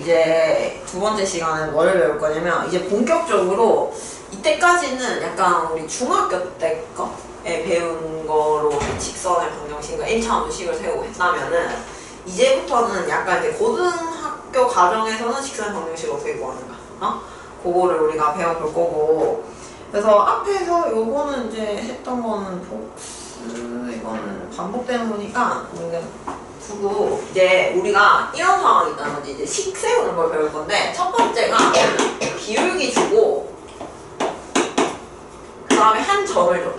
이제 두 번째 시간에 뭘 배울 거냐면 이제 본격적으로 이때까지는 약간 우리 중학교 때 거에 배운 거로 직선의 방정식과 1차원도 식을 세우고 했다면은 이제부터는 약간 이제 고등학교 과정에서는 직선의 방정식을 어떻게 구하는가 그거를 우리가 배워볼 거고 그래서 앞에서 요거는 이제 했던 거는 복수 이거는 반복되는 거니까 두고 이제 우리가 이런 상황이 있다는 거지 이제 식 세우는 걸 배울 건데 첫 번째가 기울기 주고 그 다음에 한 점을 줘.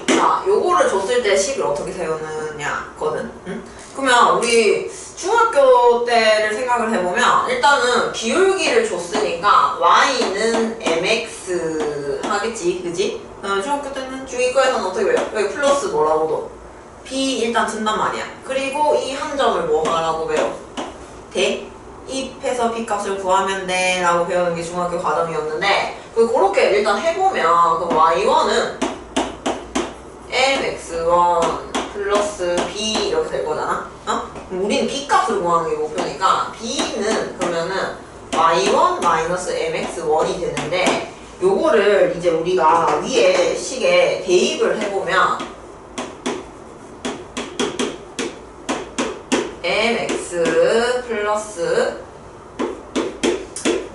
자, 요거를 줬을 때 식을 어떻게 세우느냐거든. 응? 그러면 우리 중학교 때를 생각을 해보면 일단은 기울기를 줬으니까 y는 mx 하겠지, 그지? 중학교 때는 중위과에서는 어떻게 배워? 여기 플러스 뭐라고도 b 일단 든단 말이야. 그리고 이 한 점을 뭐 하라고 배워? 대입해서 b 값을 구하면 돼 라고 배우는 게 중학교 과정이었는데 그렇게 일단 해보면 그 y1은 mx1 플러스 b 이렇게 될 거잖아. 우리는 b 값을 구하는 게 목표니까 b는 그러면은 y1 마이너스 mx1이 되는데 요거를 이제 우리가 위에 식에 대입을 해보면 mx 플러스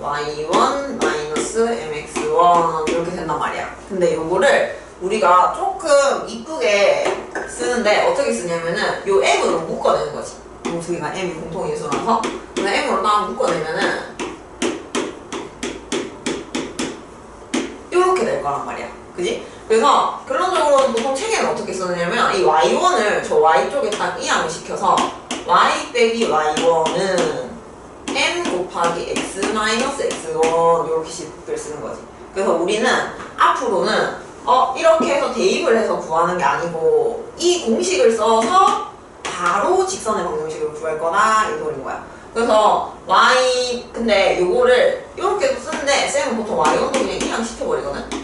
y1 마이너스 mx1 이렇게 된단 말이야. 근데 요거를 우리가 조금 이쁘게 쓰는데 어떻게 쓰냐면은 요 m으로 묶어내는 거지. 요 두 개가 m이 공통인수라서 그냥 m으로 딱 묶어내면은 이렇게 될 거란 말이야. 그지? 그래서 결론적으로 보통 책에는 어떻게 쓰느냐면 이 y1을 저 y 쪽에 딱 이항을 시켜서 y 빼기 y1은 m 곱하기 x 마이너스 x1 이렇게 식을 쓰는 거지. 그래서 우리는 앞으로는 이렇게 해서 대입을 해서 구하는 게 아니고 이 공식을 써서 바로 직선의 방정식을 구할 거다 이 소리인 거야. 그래서 y 근데 요거를 이렇게도 쓰는데 쌤은 보통 y1도 그냥 이항 시켜버리거든.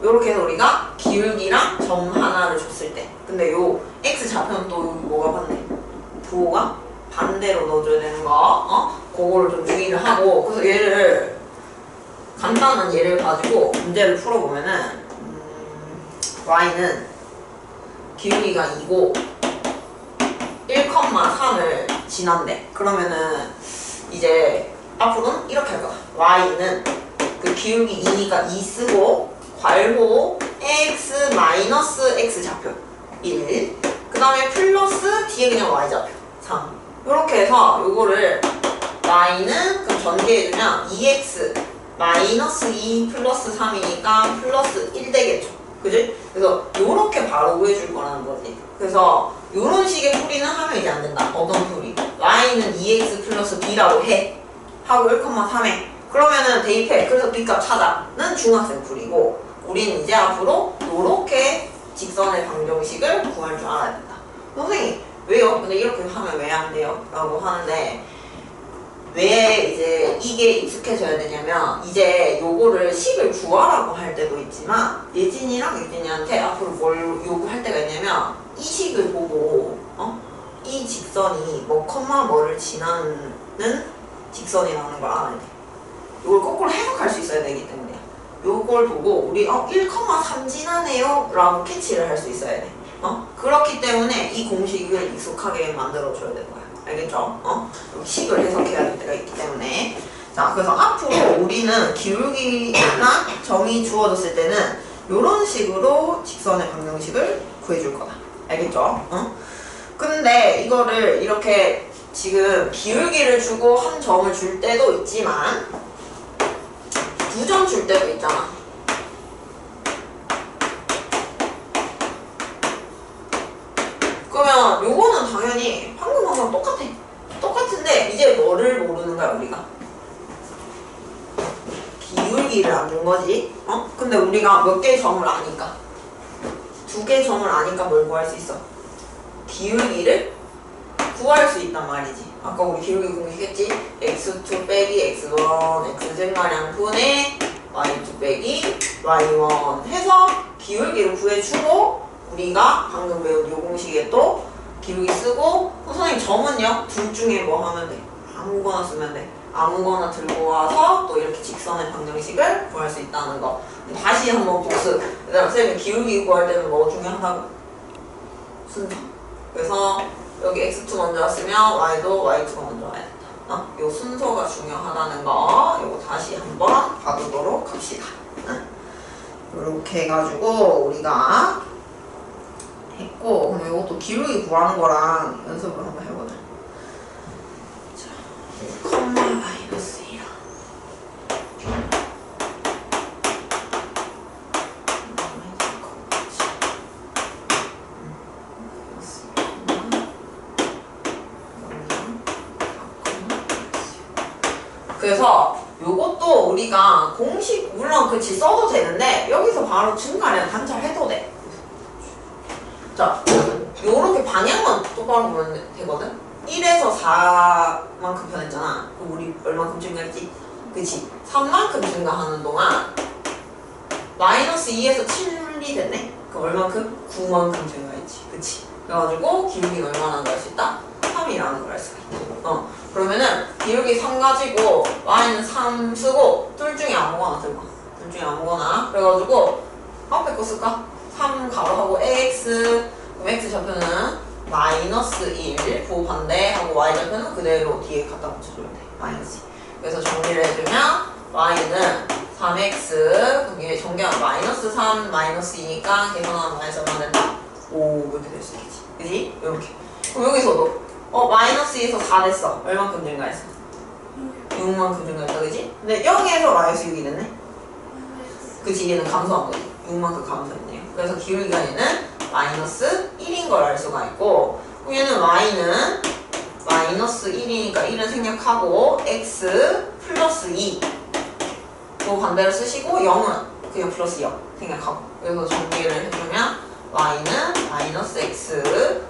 요렇게 해서 우리가 기울기랑 점 하나를 줬을 때 근데 요 x 좌표는 또 뭐가 반대? 부호가 반대로 넣어줘야 되는 거 그거를 좀 주의를 하고 그래서 얘를 간단한 예를 가지고 문제를 풀어보면은 y는 기울기가 2고 1,3을 지난대. 그러면은 이제 앞으로는 이렇게 할 거야. y는 그 기울기 2니까 2 쓰고 괄호 x 마이너스 x 좌표 1 그 다음에 플러스 뒤에 그냥 y 좌표 3 이렇게 해서 요거를 y는 그럼 전개해주면 2x 마이너스 2 플러스 3이니까 플러스 1 되겠죠. 그지? 그래서 요렇게 바로 구해줄 거라는 거지. 그래서 요런 식의 풀이는 하면 이제 안 된다. 어떤 풀이? y는 2x 플러스 b라고 해. 하고 1,3에. 그러면은 대입해. 그래서 b값 찾아는 중학생 풀이고 우리는 이제 앞으로 요렇게 직선의 방정식을 구할 줄 알아야 된다. 선생님 왜요? 근데 이렇게 하면 왜 안 돼요? 라고 하는데 왜 이제 이게 익숙해져야 되냐면 이제 요거를 식을 구하라고 할 때도 있지만 예진이랑 유진이한테 앞으로 뭘 요구할 때가 있냐면 이 식을 보고 이 직선이 뭐 컴마 뭐를 지나는 직선이라는 걸 알아야 돼. 요걸 거꾸로 해석할 수 있어야 되기 때문에 요걸 보고 우리 1,3 지나네요 라고 캐치를 할 수 있어야 돼. 그렇기 때문에 이 공식을 익숙하게 만들어줘야 되는 거야. 알겠죠? 식을 해석해야 될 때가 있기 때문에 자 그래서 앞으로 우리는 기울기나 점이 주어졌을 때는 이런 식으로 직선의 방정식을 구해줄 거다. 알겠죠? 근데 이거를 이렇게 지금 기울기를 주고 한 점을 줄 때도 있지만 두 점 줄 때도 있잖아. 그러면 요거는 당연히 방금 똑같아. 똑같은데 이제 뭐를 모르는 거야 우리가? 기울기를 안 준 거지. 근데 우리가 몇 개의 점을 아니까 2개의 점을 아니까 뭘 구할 수 있어? 기울기를 구할 수 있단 말이지. 아까 우리 기울기 공식했지? x2 빼기 x1 x제가량 분의 y2 빼기 y1 해서 기울기를 구해주고 우리가 방금 배운 요 공식에 또 기울기 쓰고 선생님 점은요? 둘 중에 뭐 하면 돼? 아무거나 쓰면 돼. 아무거나 들고 와서 또 이렇게 직선의 방정식을 구할 수 있다는 거. 다시 한번 복습. 얘들아 선생님이 기울기 구할 때는 뭐 중요하다고? 순서. 그래서 여기 x2 먼저 왔으면 y도 y2가 먼저 와야 된다. 요 순서가 중요하다는 거 요거 다시 한번 봐보도록 합시다. 이렇게 해가지고 우리가 했고 그럼 이것도 기울기 구하는 거랑 연습을 한번 해보자. 자, 컴마 마이너스 1 그래서 요것도 우리가 공식 물론 그치 써도 되는데 여기서 바로 증가량 관찰해도 돼. 자, 요렇게 방향만 똑바로 보면 되거든? 1에서 4만큼 변했잖아. 그럼 우리 얼만큼 증가했지? 그치? 3만큼 증가하는 동안 마이너스 2에서 7이 됐네? 그럼 얼만큼? 9만큼 증가했지. 그치? 그래가지고 기울기는 얼마나 갈 수 있다? 3이라는 걸 알 수가 있다. 그러면은 기울기 3 가지고 y는 3 쓰고 둘 중에 아무거나 들고 둘 중에 아무거나 그래가지고 앞에 거 쓸까? 3 가로하고 x 그럼 x 좌표는 마이너스 1 부호 반대하고 y 좌표는 그대로 뒤에 갖다 붙여주면 돼. 마이너스 2 그래서 정리를 해주면 y는 3x 그게 정리하면 마이너스 3 마이너스 2니까 계산하면 마이너스 얼마 된다? 5 이렇게 될 수 있겠지. 그지? 이렇게 그럼 여기서도 마이너스 2에서 4 됐어. 얼만큼 증가했어? 6만큼 증가했다, 그지? 근데 0에서 마이너스 6이 됐네? 그치, 얘는 감소한 거지. 6만큼 감소했네요. 그래서 기울기가 얘는 마이너스 1인 걸 알 수가 있고, 얘는 y는 마이너스 1이니까 1은 생략하고, x 플러스 2. 또 반대로 쓰시고, 0은 그냥 플러스 0 생략하고. 그래서 정리를 해주면, y는 마이너스 x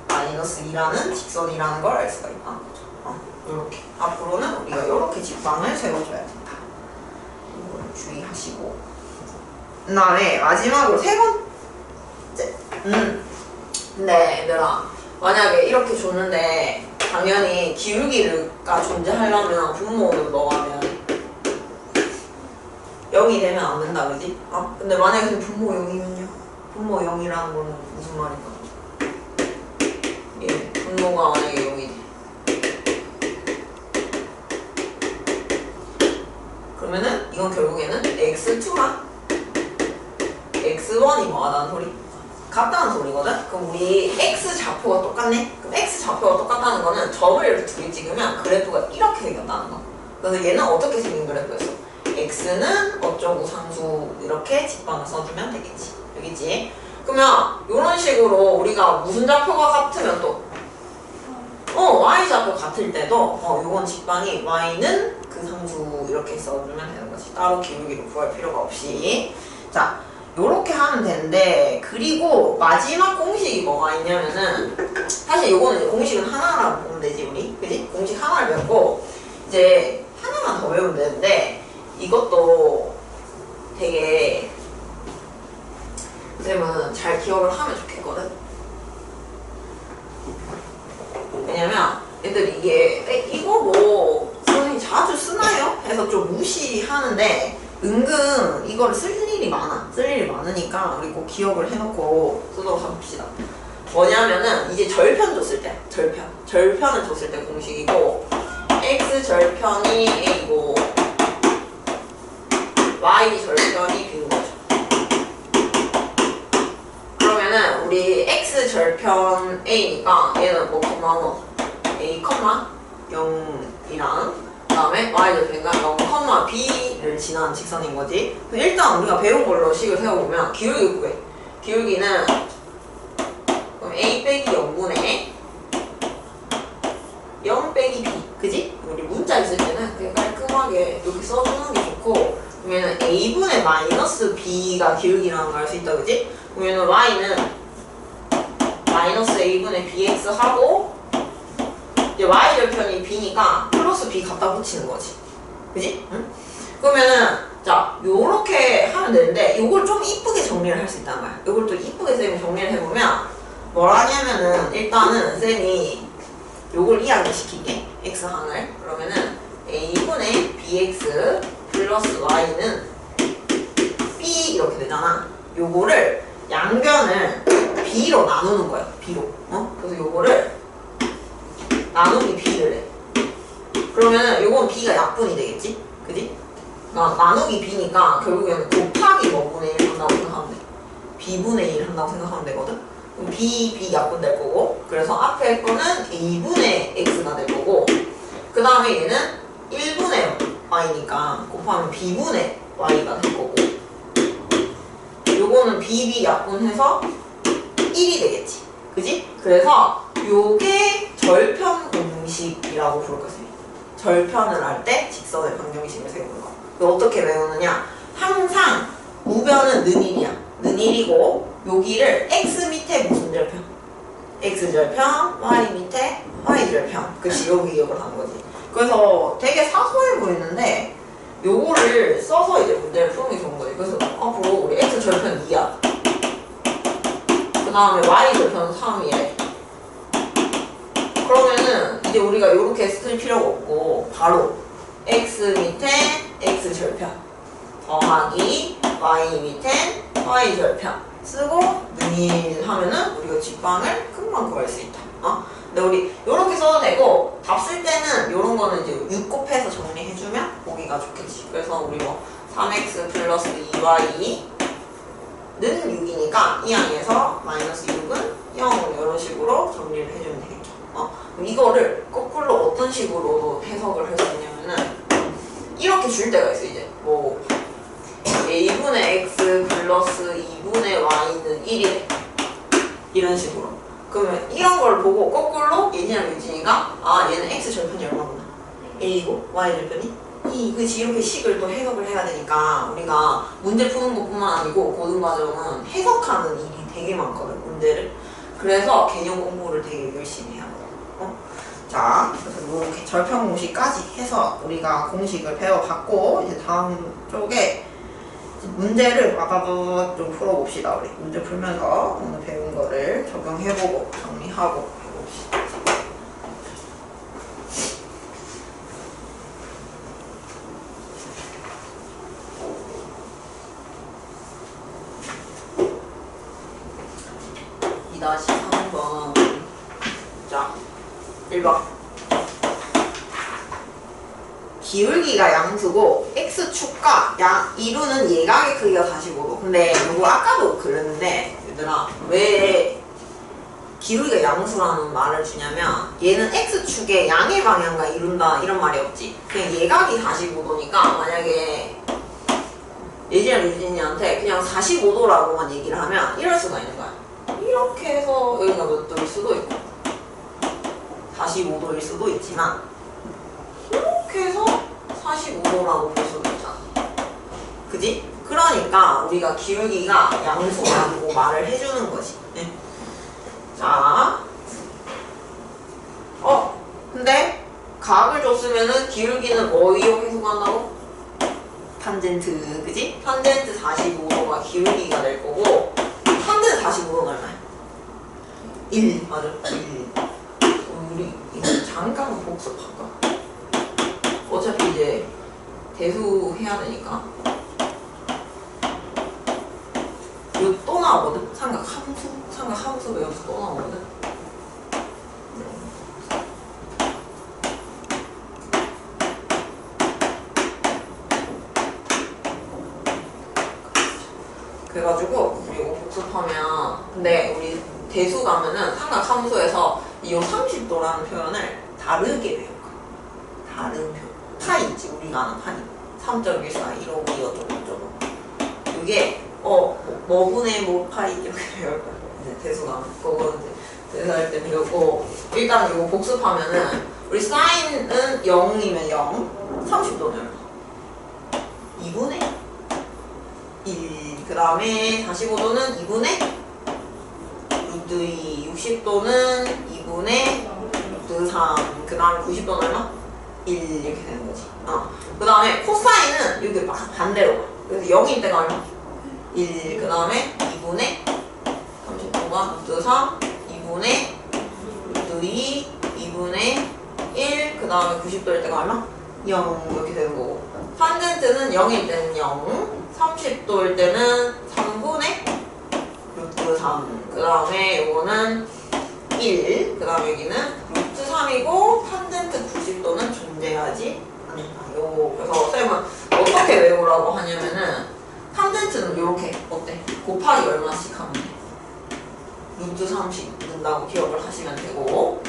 마이너스 2라는 직선이라는 걸 알 수가 있다. 이렇게 앞으로는 우리가 이렇게 직방을 세워줘야 된다. 이걸 주의하시고 그 다음에 마지막으로 세 번째 근데 얘들아 만약에 이렇게 줬는데 당연히 기울기가 존재하려면 분모는 넣어가면 0이 되면 안 된다 그지? 근데 만약에 분모 0이면요? 분모 0이라는 거는 무슨 말일까? 분모가 만약에 0이 돼. 그러면은 이건 결국에는 x2랑 x1이 뭐하다는 소리? 같다는 소리거든? 그럼 우리 x 좌표가 똑같네? 그럼 x 좌표가 똑같다는 거는 점을 이렇게 두 개 찍으면 그래프가 이렇게 생겼다는 거. 그래서 얘는 어떻게 생긴 그래프였어? x는 어쩌고 상수 이렇게 직방을 써주면 되겠지. 알겠지? 그러면 이런 식으로 우리가 무슨 좌표가 같으면 또 y 좌표 같을 때도 요건 직방이 y는 그 상수 이렇게 써주면 되는 거지. 따로 기울기를 구할 필요가 없이. 자, 요렇게 하면 되는데 그리고 마지막 공식이 뭐가 있냐면은 사실 요거는 공식은 하나라고 보면 되지 우리. 그지? 공식 하나를 배웠고 이제 하나만 더 외우면 되는데 이것도 되게 선생님은 잘 기억을 하면 좋겠거든. 왜냐면 애들 이거 뭐 선생님 자주 쓰나요? 해서 좀 무시하는데 은근 이거를 쓸 일이 많으니까 우리 꼭 기억을 해놓고 쓰도록 합시다. 뭐냐면은 이제 절편 줬을 때 절편을 줬을 때 공식이고 x 절편이 a고 y 절편이 b인 거죠. 그러면은 우리 x 절편 a니까 얘는 뭐 a, 0이랑 그 다음에 y 절편과 0, b를 지나는 직선인 거지. 일단 우리가 배운 걸로 식을 세워보면 기울기 구해. 기울기는 그럼 a 빼기 0분의 0 빼기 b 그지? 우리 문자 있을 때는 그냥 깔끔하게 이렇게 써주는 게 좋고 그러면 a분의 마이너스 b가 기울기라는 걸 알 수 있다 그지? 그러면 y는 마이너스 a분의 bx 하고 이제 y 절편이 b니까 플러스 b 갖다 붙이는 거지. 그지? 응? 그러면은 자, 요렇게 하면 되는데 요걸 좀 이쁘게 정리를 할 수 있단 말이야. 요걸 또 이쁘게 쌤이 정리를 해보면 뭐라냐면은 일단은 쌤이 요걸 이야기시킬게. x항을. 그러면은 a분의 bx 플러스 y는 b 이렇게 되잖아. 요거를 양변을 b로 나누는 거야. b로. 그래서 요거를 나누기 b를 해. 그러면은 요건 b가 약분이 되겠지? 그지? 그러니까 나누기 b니까 결국에는 곱하기 뭐분의 1 한다고 생각하면 돼. b분의 1 한다고 생각하면 되거든? 그럼 b 약분 될 거고, 그래서 앞에 거는 a분의 x가 될 거고, 그 다음에 얘는 1분의 y니까 곱하면 b분의 y가 될 거고, 요거는 b 약분해서 1이 되겠지. 그지? 그래서 요게 절편 공식이라고 부를 거지. 절편을 할 때 직선의 방정식을 세우는 거. 어떻게 외우느냐? 항상 우변은 는1이야. 는1이고 여기를 x 밑에 무슨 절편? x절편, y 밑에 y절편. 그치? 여기 기억을 하는 거지. 그래서 되게 사소해 보이는데 요거를 써서 이제 문제를 푸는 게 좋은 거지. 그래서 앞으로 우리 x절편 2야. 그 다음에 y절편 3이래. 그러면은 이제 우리가 이렇게 쓸 필요가 없고 바로 x 밑에 x절편 더하기 y 밑에 y절편 쓰고 는1 하면은 우리가 직방을 금방 구할 수 있다. 근데 우리 이렇게 써도 되고 답 쓸 때는 이런 거는 이제 6 곱해서 정리해주면 보기가 좋겠지. 그래서 우리 뭐 3x 플러스 2y는 6이니까 이 항에서 마이너스 6은 0 이런 식으로 정리를 해주면 되겠죠. 그럼 이거를 거꾸로 어떤 식으로 해석을 할 수 있냐면은 이렇게 줄 때가 있어. 이제 뭐 a분의 x 플러스 2분의 y는 1이래. 이런 식으로. 그러면 이런 걸 보고 거꾸로 예진이랑 유진이가 아 얘는 x절편이 얼마구나 1이고 y절편이 2. 그치? 이렇게 식을 또 해석을 해야 되니까 우리가 문제 푸는 것뿐만 아니고 고등 과정은 해석하는 일이 되게 많거든. 문제를. 그래서 개념 공부를 되게 열심히 해야 돼. 자, 그래서 이렇게 절편 공식까지 해서 우리가 공식을 배워봤고 이제 다음 쪽에 문제를 와가지고 좀 풀어봅시다. 우리 문제 풀면서 오늘 배운 거를 적용해보고 정리하고 해봅시다. 다시 3번. 자, 1번. 기울기가 양수고 x축과 이루는 예각의 크기가 45도. 근데 이거 아까도 그랬는데 얘들아 왜 기울기가 양수라는 말을 주냐면 얘는 x축의 양의 방향과 이룬다 이런 말이 없지. 그냥 예각이 45도니까 만약에 예진이랑 유진이한테 그냥 45도라고만 얘기를 하면 이럴 수가 있는 거야. 이렇게 해서 여기가 몇 도일 수도 있고 45도일 수도 있지만 이렇게 해서 45도라고 볼 수도 있잖아. 그지? 그러니까 우리가 기울기가 양수라고 말을 해주는 거지. 네. 자, 근데 각을 줬으면은 기울기는 뭐 이용해서 간다고? 탄젠트, 그지? 탄젠트 45도가 기울기가 될 거고 탄젠트 45도는 얼마야? 1, 맞아. 1. 우리 이거 잠깐 복습할까? 어차피 이제 대수 해야 되니까. 이거 또 나오거든? 삼각함수 외워서 또 나오거든? 그래가지고 우리 이거 복습하면 근데 우리 대수 가면은 삼각함수에서 이 30도라는 표현을 다르게 배울 거야. 다른 표현. 파이 있지. 우리가 아는 파이. 3.14 152 어쩌고 이게 뭐분의 뭐 파이 이렇게 배울 거야. 이제 대수 가면 그거 이제 대수할 때 배우고 일단 이거 복습하면은 우리 사인은 0이면 0 30도는 얼마? 2분의 1. 그 다음에 45도는 2분의 루트 2, 60도는 2분의 루트 3. 그 다음에 90도는 얼마? 1 이렇게 되는 거지. 그 다음에 코사인은 여기 반대로 가. 그래서 0일 때가 얼마? 1. 그 다음에 2분의 30도가 루트 3, 2분의 루트 2, 2분의 1, 그 다음에 90도일 때가 얼마? 0 이렇게 되는 거고. 탄젠트는 0일 때는 0, 30도일 때는 3분의 루트 3, 그 다음에 요거는 1, 그 다음에 여기는 루트 3이고 탄젠트 90도는 존재하지 않나요? 그래서 쌤은 어떻게 외우라고 하냐면은 탄젠트는 요렇게 어때? 곱하기 얼마씩 하면 돼? 루트 3씩 넣는다고 기억을 하시면 되고,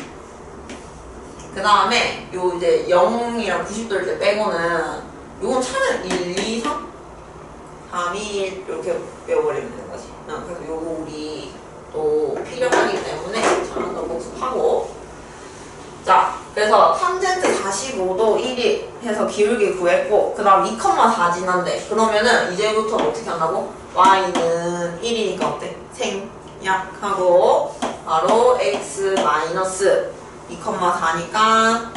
그 다음에 요 이제 0이랑 90도일 때 빼고는 요건 차는 1, 2, 3, 3, 2, 1 이렇게 외워버리면 되는 거지. 그래서 요거 우리 또 필요하기 때문에 잠깐 더 복습하고. 자, 그래서 탄젠트 45도 1이 해서 기울기 구했고, 그 다음 2,4 지난대. 그러면은 이제부터 어떻게 한다고? y는 1이니까 어때? 생략하고 바로 x 마이너스 2,4니까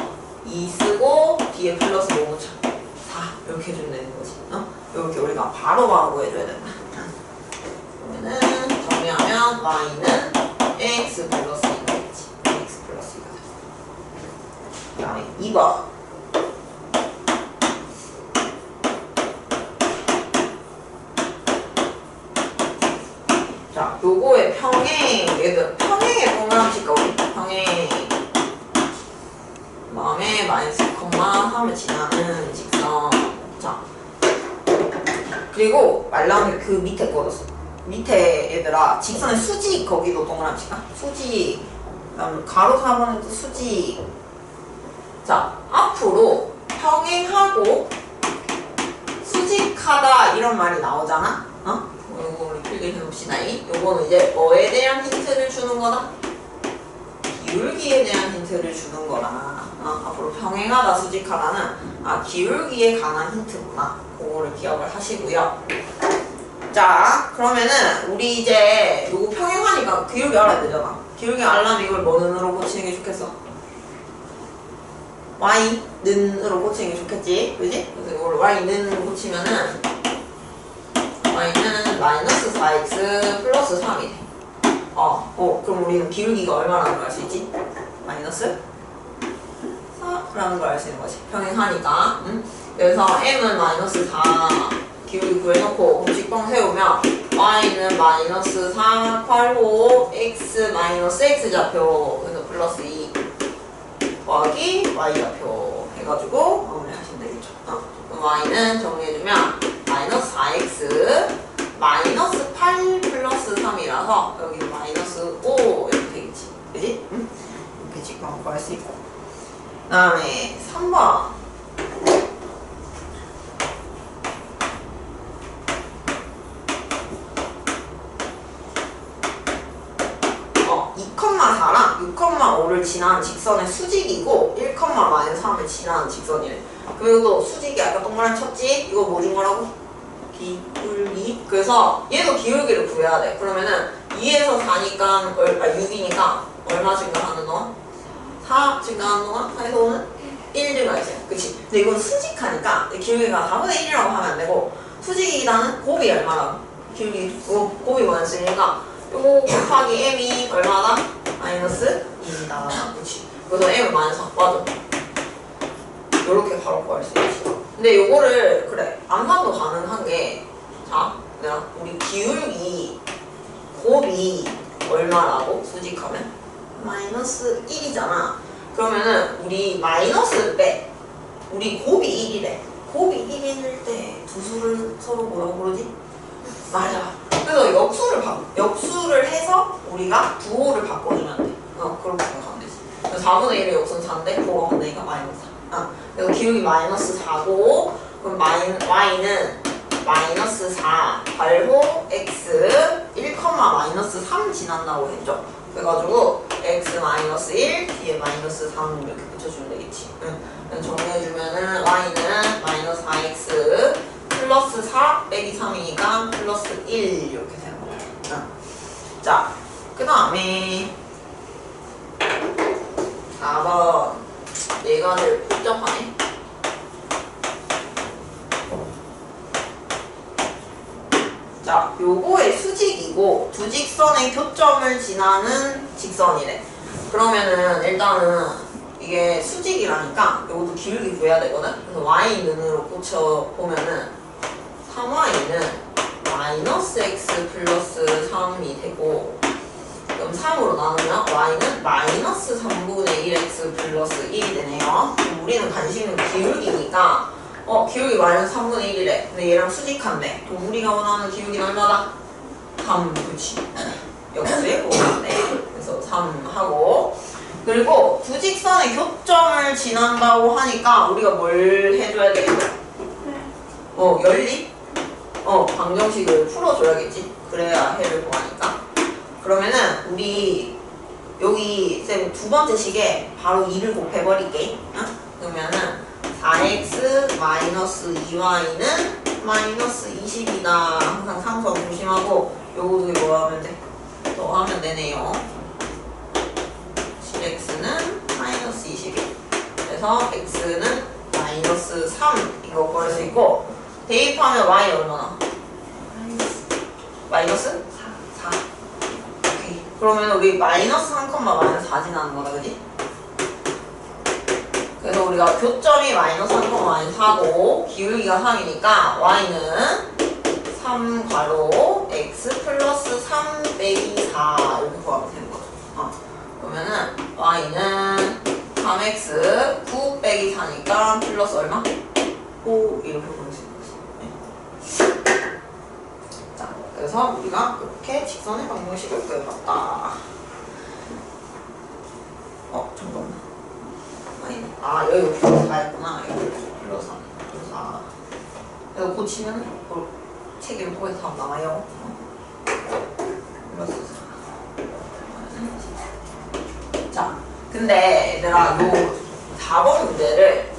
2 쓰고 뒤에 플러스 뭐 넣자? 4 이렇게 해주면 되는 거지. 이렇게 우리가 바로바로 해줘야 된다. 그러면은 정리하면 y는 x 플러스 2겠지. x 플러스 2가 돼. 그 다음에 2번. 자, 요거의 평행, 얘들 평행의 동그라미니까 우리 평행 다음에 마이너스 2,3을 지나는 직선. 자, 그리고 말 나온 게 그 밑에 거였어. 밑에 얘들아 직선의 수직 거기도 동그라미 칠까? 수직. 그다음 가로 4번에도 수직. 자, 앞으로 평행하고 수직하다 이런 말이 나오잖아. 요거 우리 필기 해봅시다. 요거는 이제 뭐에 대한 힌트를 주는 거다? 기울기에 대한 힌트를 주는 거라. 앞으로 평행하다, 수직하다는 기울기에 관한 힌트구나. 그거를 기억을 하시고요. 자, 그러면은 우리 이제 요거 평행하니까 기울기 알아야 되잖아. 기울기 알려면 이걸 뭐 는으로 고치는 게 좋겠어? y 는으로 고치는 게 좋겠지? 그지? 그래서 이걸 y 는 고치면은 y는 마이너스 4x 플러스 3이 돼. 그럼 우리는 기울기가 얼마라는 걸 알 수 있지? 마이너스 4라는 걸 알 수 있는 거지. 평행하니까. 그래서 m은 마이너스 4 기울기 구해놓고 공식방 세우면 y는 마이너스 4 8호 x 마이너스 x 좌표, 그래서 플러스 2 더하기 y 좌표 해가지고 마무리 하시면 되겠죠. 그럼 y는 정리해주면 마이너스 4x 마이너스 8 플러스 3이라서 여기 마이너스 5 이렇게 되겠지. 그지? 이렇게 직방 구할 수 있고. 그 다음에 3번. 랑 6,5를 지나는 직선의 수직이고 1,-3을 지나는 직선이래. 그리고 수직이 아까 동그라미 쳤지? 이거 뭐 준 거라고? 기울기. 그래서 얘도 기울기를 구해야 돼. 그러면은 2에서 4니까 6이니까 얼마 증가하는 동안? 4 증가하는 동안 4에서 5는 1 증가했어요. 그치? 근데 이건 수직하니까 기울기가 4분의 1이라고 하면 안 되고, 수직이라는 곱이 얼마라고? 기울기 곱이 뭐였으니까 요거 곱하기 m이 얼마다? 마이너스 2이다. 그치? 그래서 m은 마이너스 4 맞아. 요렇게 바로 구할 수 있지. 근데 요거를 그래 암산도 가능한 게, 자, 내가 우리 기울기 곱이 얼마라고 수직하면? 마이너스 1이잖아. 그러면은 우리 마이너스를 빼. 우리 곱이 1이래. 곱이 1일 때 두 수를 서로 뭐라고 부르지? 맞아. 그래서 역수를 해서 우리가 부호를 바꿔주면 돼. 그렇게 생각하면 되지. 4분의 1의 역수는 4인데 부호가 되니까 마이너스 4. 그래서 기울기 마이너스 4고, 그럼 y는 마이너스 4 발호 x 1, 마이너스 3 지난다고 했죠. 그래가지고 x 마이너스 1 뒤에 마이너스 3 이렇게 붙여주면 되겠지. 정리해주면은 y는 마이너스 4x 플러스 4 빼기 3이니까 플러스 1 이렇게 되는 거야. 자, 그 다음에 4번 얘가 제일 복잡하네. X이고 두 직선의 교점을 지나는 직선이래. 그러면은 일단은 이게 수직이라니까 이것도 기울기 구해야 되거든. 그래서 Y는으로 꽂혀보면은 3Y는 마이너스 X 플러스 3이 되고, 그럼 3으로 나누면 Y는 마이너스 3분의 1X 플러스 1이 되네요. 우리는 관심은 기울기니까 기울기 마이너스 3분의 1이래. 근데 얘랑 수직한데 또 우리가 원하는 기울기는 얼마다? 3, 그치. 역시 고르네. 그래서 3 하고, 그리고 두 직선의 교점을 지난다고 하니까 우리가 뭘 해줘야 되겠어? 연립? 방정식을 풀어줘야겠지. 그래야 해를 구하니까. 그러면은 우리 여기 쌤 두 번째 식에 바로 2를 곱해버릴게. 그러면은 4x 마이너스 2y는 마이너스 20이다. 항상 상수함 조심하고 요거도 이거 하면 돼. 더 하면 되네요. 7x는 마이너스 21. 그래서 x는 마이너스 3 이거 구할 수 있고, 대입하면 y 얼마나? 마이너스 4. 오케이. 그러면 우리 마이너스 3, 마이너스 4 지나는 거다, 그지? 그래서 우리가 교점이 마이너스 3, 마이너스 4고 기울기가 3이니까 y는 3 괄호 x 플러스 3 빼기 4 이렇게 구하면 되는 거죠. 그러면은 y는 3x 9 빼기 4니까 플러스 얼마? 5 이렇게 보낼 수 있는 거지. 네. 자, 그래서 우리가 이렇게 직선의 방정식을 구해봤다. 잠깐만. 여기 플러스 4였구나. 여기 플러스 4. 이거 고치면 책 읽고에서 답 나와요. 플러스 4. 자, 근데 얘들아, 요 4번 문제를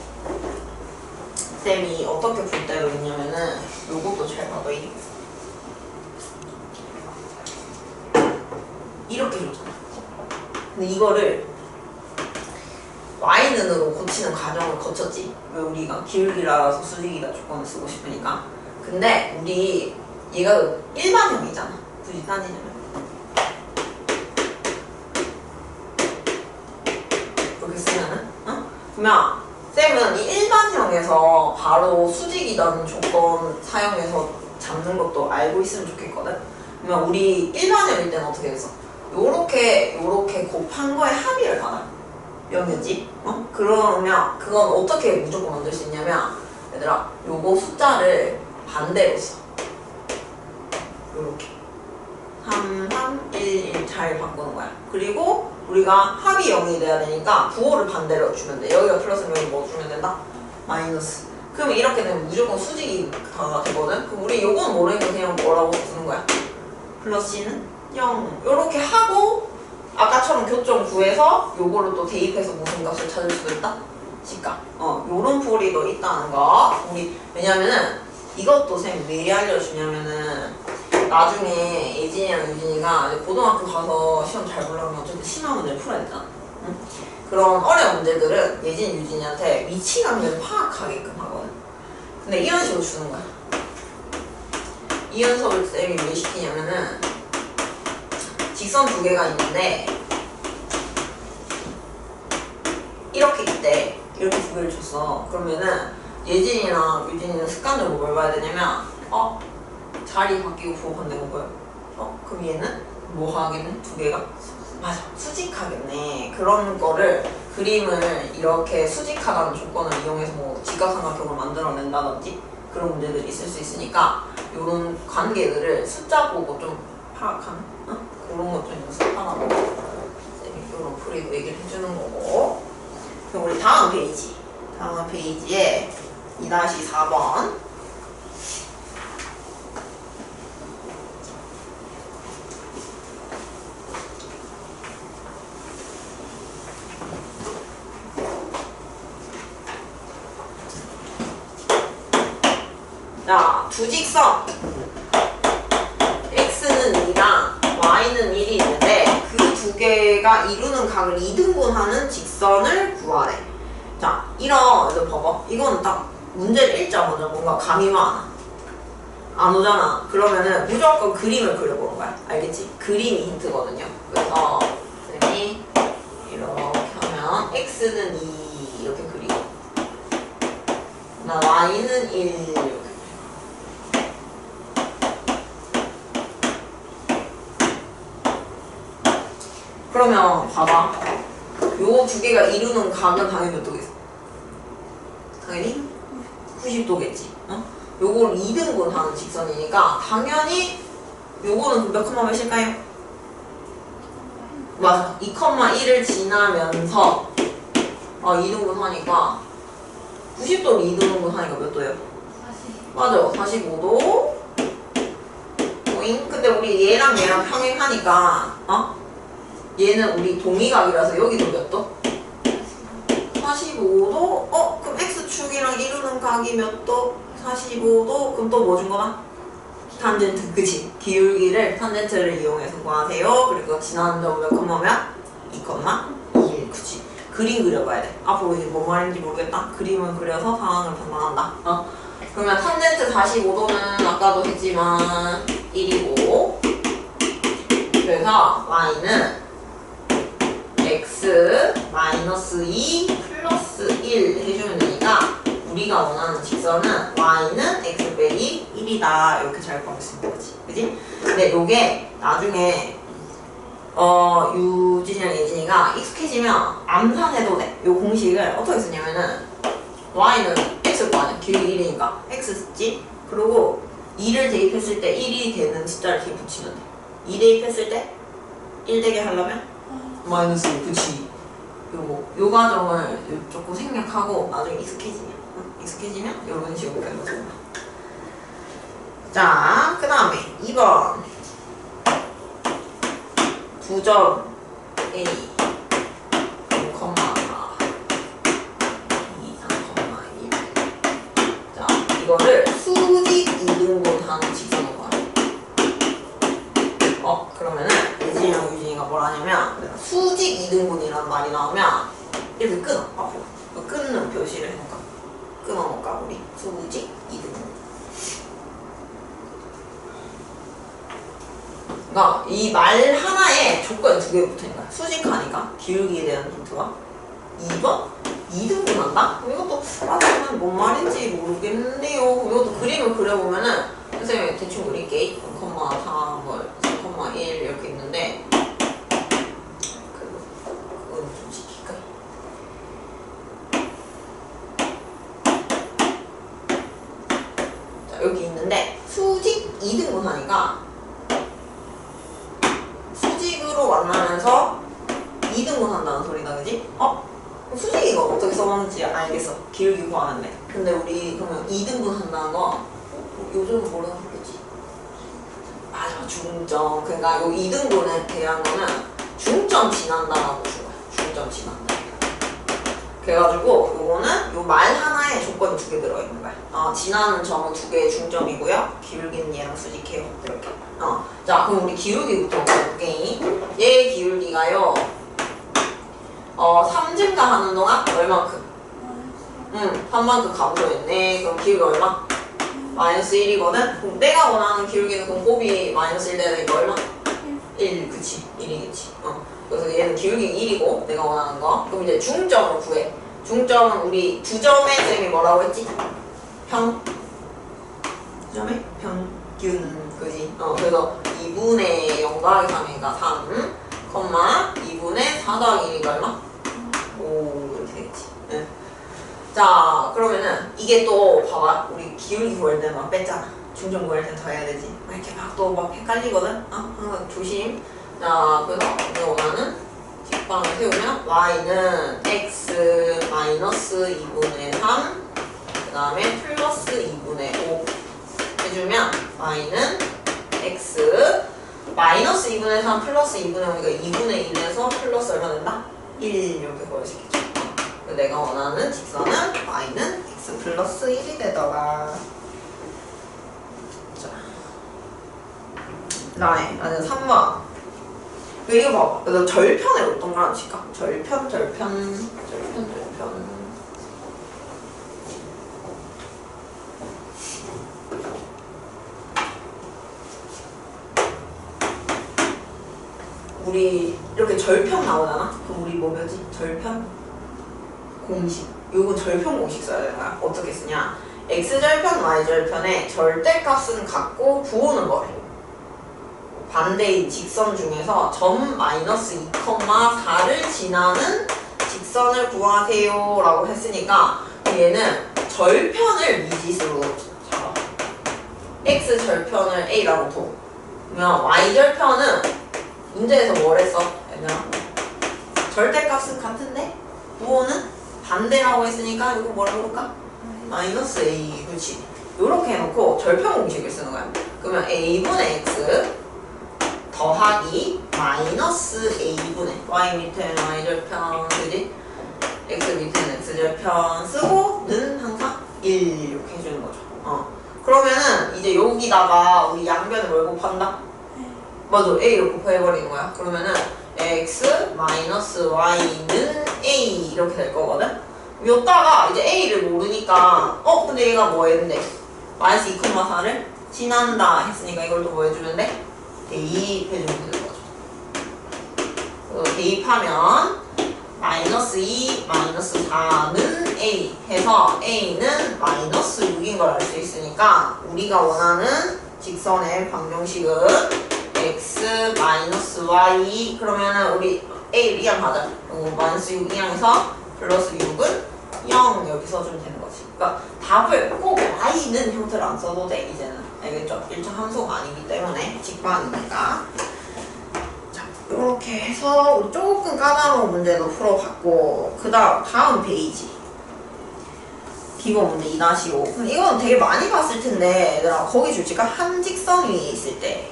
쌤이 어떻게 풀 때로 했냐면은 요것도 잘 봐봐. 이렇게 줬잖아. 근데 이거를 Y는으로 고치는 과정을 거쳤지. 왜 우리가 기울기라서 수직이다 조건을 쓰고 싶으니까. 근데 우리 얘가 일반형이잖아. 굳이 따지자면. 그렇게 쓰면은 그러면 쌤은 이 일반형에서 바로 수직이라는 조건 사용해서 잡는 것도 알고 있으면 좋겠거든. 그러면 우리 일반형일 때는 어떻게 했어? 요렇게 곱한 거에 합의를 받아. 명이지? 그러면 그건 어떻게 무조건 만들 수 있냐면, 얘들아, 요거 숫자를 반대로 써. 요렇게 3, 3, 1, 1 잘 바꾸는 거야. 그리고 우리가 합이 0이 돼야 되니까 부호를 반대로 주면 돼. 여기가 플러스면 여기 뭐 주면 된다? 마이너스. 그러면 이렇게 되면 무조건 수직이 다 되거든? 그럼 우리 요건 모르니까 그냥 뭐라고 쓰는 거야? 플러스 C는 0. 요렇게 하고 아까처럼 교점 구해서 요거를 또 대입해서 무슨 값을 찾을 수도 있다? C값. 요런 풀이도 있다는 거. 왜냐면은 이것도 쌤이 왜 알려주냐면은 나중에 예진이랑 유진이가 고등학교 가서 시험 잘 보려면 어쨌든 심화 문제를 풀어야 되잖아. 응? 그런 어려운 문제들은 예진, 유진이한테 위치관계를 파악하게끔 하거든. 근데 이런 식으로 주는 거야. 이 연습을 쌤이 왜 시키냐면은 직선 두 개가 있는데 이렇게 있대. 이렇게 두 개를 줬어. 그러면은 예진이랑 유진이는 습관적으로 뭘 봐야 되냐면 자리 바뀌고 부호 반대가 보여. 그럼 얘는 뭐 하겠네? 두 개가? 맞아, 수직하겠네. 그런 거를 그림을 이렇게 수직하다는 조건을 이용해서 뭐 직각삼각형을 만들어낸다든지 그런 문제들이 있을 수 있으니까 이런 관계들을 숫자 보고 좀 파악하는 그런 것 좀 연습하라고 쌤이 이런 풀이도 얘기를 해주는 거고. 그럼 우리 다음 페이지에 2-4번 자, 두 직선 x는 2랑 y는 1이 있는데 그 두 개가 이루는 각을 2등분하는 직선을 구하래. 자, 이거 봐봐. 이거는 딱 문제를 읽자마자 뭔가 감이 많아. 안 오잖아. 그러면은 무조건 그림을 그려보는 거야. 알겠지? 그림이 힌트거든요. 그래서 선생님이 이렇게 하면 x는 2 이렇게 그리고 나 y는 1 이렇게. 그러면 봐봐. 요 두 개가 이루는 각은 당연히 몇 도겠어? 당연히 90도겠지. 어? 요걸 2등분 하는 직선이니까 당연히 요거는 몇 컴마 몇일까요? 맞아. 2,1을 지나면서 2등분 하니까 90도를 2등분 하니까 몇 도예요? 40. 맞아. 45도. 오잉? 근데 우리 얘랑 평행하니까 얘는 우리 동의각이라서 여기도 몇 도? 45도? 그럼 X축이랑 이루는 각이 몇 도? 45도? 그럼 또 뭐 준 거나? 탄젠트, 그치? 기울기를 탄젠트를 이용해서 구하세요. 그리고 지나는 점 몇 컴마면? 2,1, 그치? 그림 그려봐야 돼. 앞으로 이제 뭔 말인지 모르겠다. 그림을 그려서 상황을 판단한다. 그러면 탄젠트 45도는 아까도 했지만 1이고, 그래서 y는 x 마이너스 2 플러스 1 해주면 되니까 우리가 원하는 직선은 y는 x 빼기 1이다 이렇게 잘 구할 수 있는 거지. 그지? 근데 요게 나중에 유진이랑 예진이가 익숙해지면 암산해도 돼. 요 공식을 어떻게 쓰냐면은 y는 x일 거 아니야. 길이 1이니까 x 쓰지? 그리고 2를 대입했을 때 1이 되는 숫자를 뒤에 붙이면 돼. 2 대입했을 때 1 되게 하려면 마이너스 1, 그치? 요 과정을 조금 생략하고 나중에 익숙해지면 이런 식으로 배워줍니다. 자, 그 다음에 2번 2점 A 0,4 2, 3,1 자, 이거를 수직 2등분 하는 직선으로 가요. 그러면은 예진이랑 유진이가 뭘 하냐면 수직 2등분이라는 말이 나오면 이렇게 끊어. 앞으로 끊는 표시를 해놓을까? 끊어놓을까 우리? 수직 2등분. 그러니까 이 말 하나에 조건이 두 개 붙어있는 거야. 수직하니까 기울기에 대한 힌트가 2번? 2등분 한다? 이것도 나중에는 뭔 말인지 모르겠네요. 이것도 그림을 그려보면은 선생님이 대충 그릴게. 0,4 3,1 이렇게 있는데 그건 좀 시킬까? 자, 여기 있는데 수직 2등분 하니까 수직으로 만나면서 2등분 한다는 소리다, 그지? 수직 이거 어떻게 써먹는지 알겠어. 기울기 구하는데. 근데 우리 그러면 2등분 한다는 거 요즘은 뭐라고 부르지? 맞아, 중점. 그러니까 요 2등분에 대한 거는 중점 지난다라고 부르는 거야. 중점 지난다. 그래가지고 요거는 요 말 하나에 조건이 두 개 들어있는 거야. 지나는 점은 두 개의 중점이고요. 기울기는 얘랑 수직해요. 이렇게. 자, 그럼 우리 기울기부터 볼게. 얘의 기울기가요. 3증가 하는 동안 얼만큼? 3만큼 감소했네. 그럼 기울기 얼마? 마이너스 1이거든? 그럼 내가 원하는 기울기는 그럼 곱이 마이너스 1 되니까 얼마? 1, 그치? 1이겠지. 그래서 얘는 기울기 1이고 내가 원하는 거. 그럼 이제 중점을 구해. 중점은 우리 두 점의 쌤이 뭐라고 했지? 두 점의 평균, 그지? 그래서 2분의 0 더하기 3이니까 3, 2분의 4 더하기 1이니까 얼마? 5 이렇게 되겠지. 네. 자, 그러면은 이게 또 봐봐. 우리 기울기 구할 때만 뺐잖아. 중점 구할 땐 더 해야 되지. 이렇게 막 또 막 헷갈리거든? 항상 조심. 자, 그래서 내가 원하는 직방을 세우면 y는 x 마이너스 2분의 3 그 다음에 플러스 2분의 5 해주면 y는 x 마이너스 2분의 3 플러스 2분의 5니까 2분의 1에서 플러스 얼마 된다? 1 이렇게 구해주겠죠. 내가 원하는 직선은 y는 x 플러스 1이 되더라. 자, 그 다음에 나는 3번. 이거 봐봐. 그래서 절편에 어떤 거 하나 칠까? 절편. 우리 이렇게 절편 나오잖아? 그럼 우리 뭐 배우지? 절편 공식. 이건 절편 공식 써야 되는 거야. 어떻게 쓰냐? x절편, y절편의 절대값은 같고 부호는 뭐래? 반대인 직선 중에서 점 마이너스 2,4를 지나는 직선을 구하세요 라고 했으니까 얘는 절편을 미지수로 잡아. x절편을 a라고 둬. 그러면 y절편은 문제에서 뭘 했어? 얘들아? 절대값은 같은데 부호는 반대라고 했으니까 이거 뭐라고 볼까? 마이너스 a. 그렇지. 이렇게 해놓고 절편 공식을 쓰는 거야. 그러면 a분의 x 더하기 마이너스 a분의 y 밑에는 y절편, 그지? x 밑에는 x절편 쓰고 는 항상 1 이렇게 해주는 거죠. 그러면은 이제 여기다가 우리 양변을 뭘 곱한다? 맞아, a를 곱해버리는 거야. 그러면은 x 마이너스 y는 a 이렇게 될 거거든? 여기다가 이제 a를 모르니까 근데 얘가 뭐 했는데? 마이너스 2,4를 지난다 했으니까 이걸 또 뭐 해주면 돼? 대입해주면 되는 거죠. 대입하면 마이너스 2, 마이너스 4는 a 해서 a는 마이너스 6인 걸 알 수 있으니까 우리가 원하는 직선의 방정식은 x 마이너스 y 그러면은 우리 a를 이항하자. 마이너스 6 이항해서 플러스 6은 0 여기 써주면 되는 거지. 그러니까 답을 꼭 y는 형태를 안 써도 돼 이제는. 알겠죠? 1차 함수가 아니기 때문에 직방이니까. 자, 이렇게 해서 우리 조금 까다로운 문제도 풀어봤고 그 다음 페이지 기본 문제 2-5. 근데 이건 되게 많이 봤을 텐데 얘들아 거기 줄지가 한 직선 위에 있을 때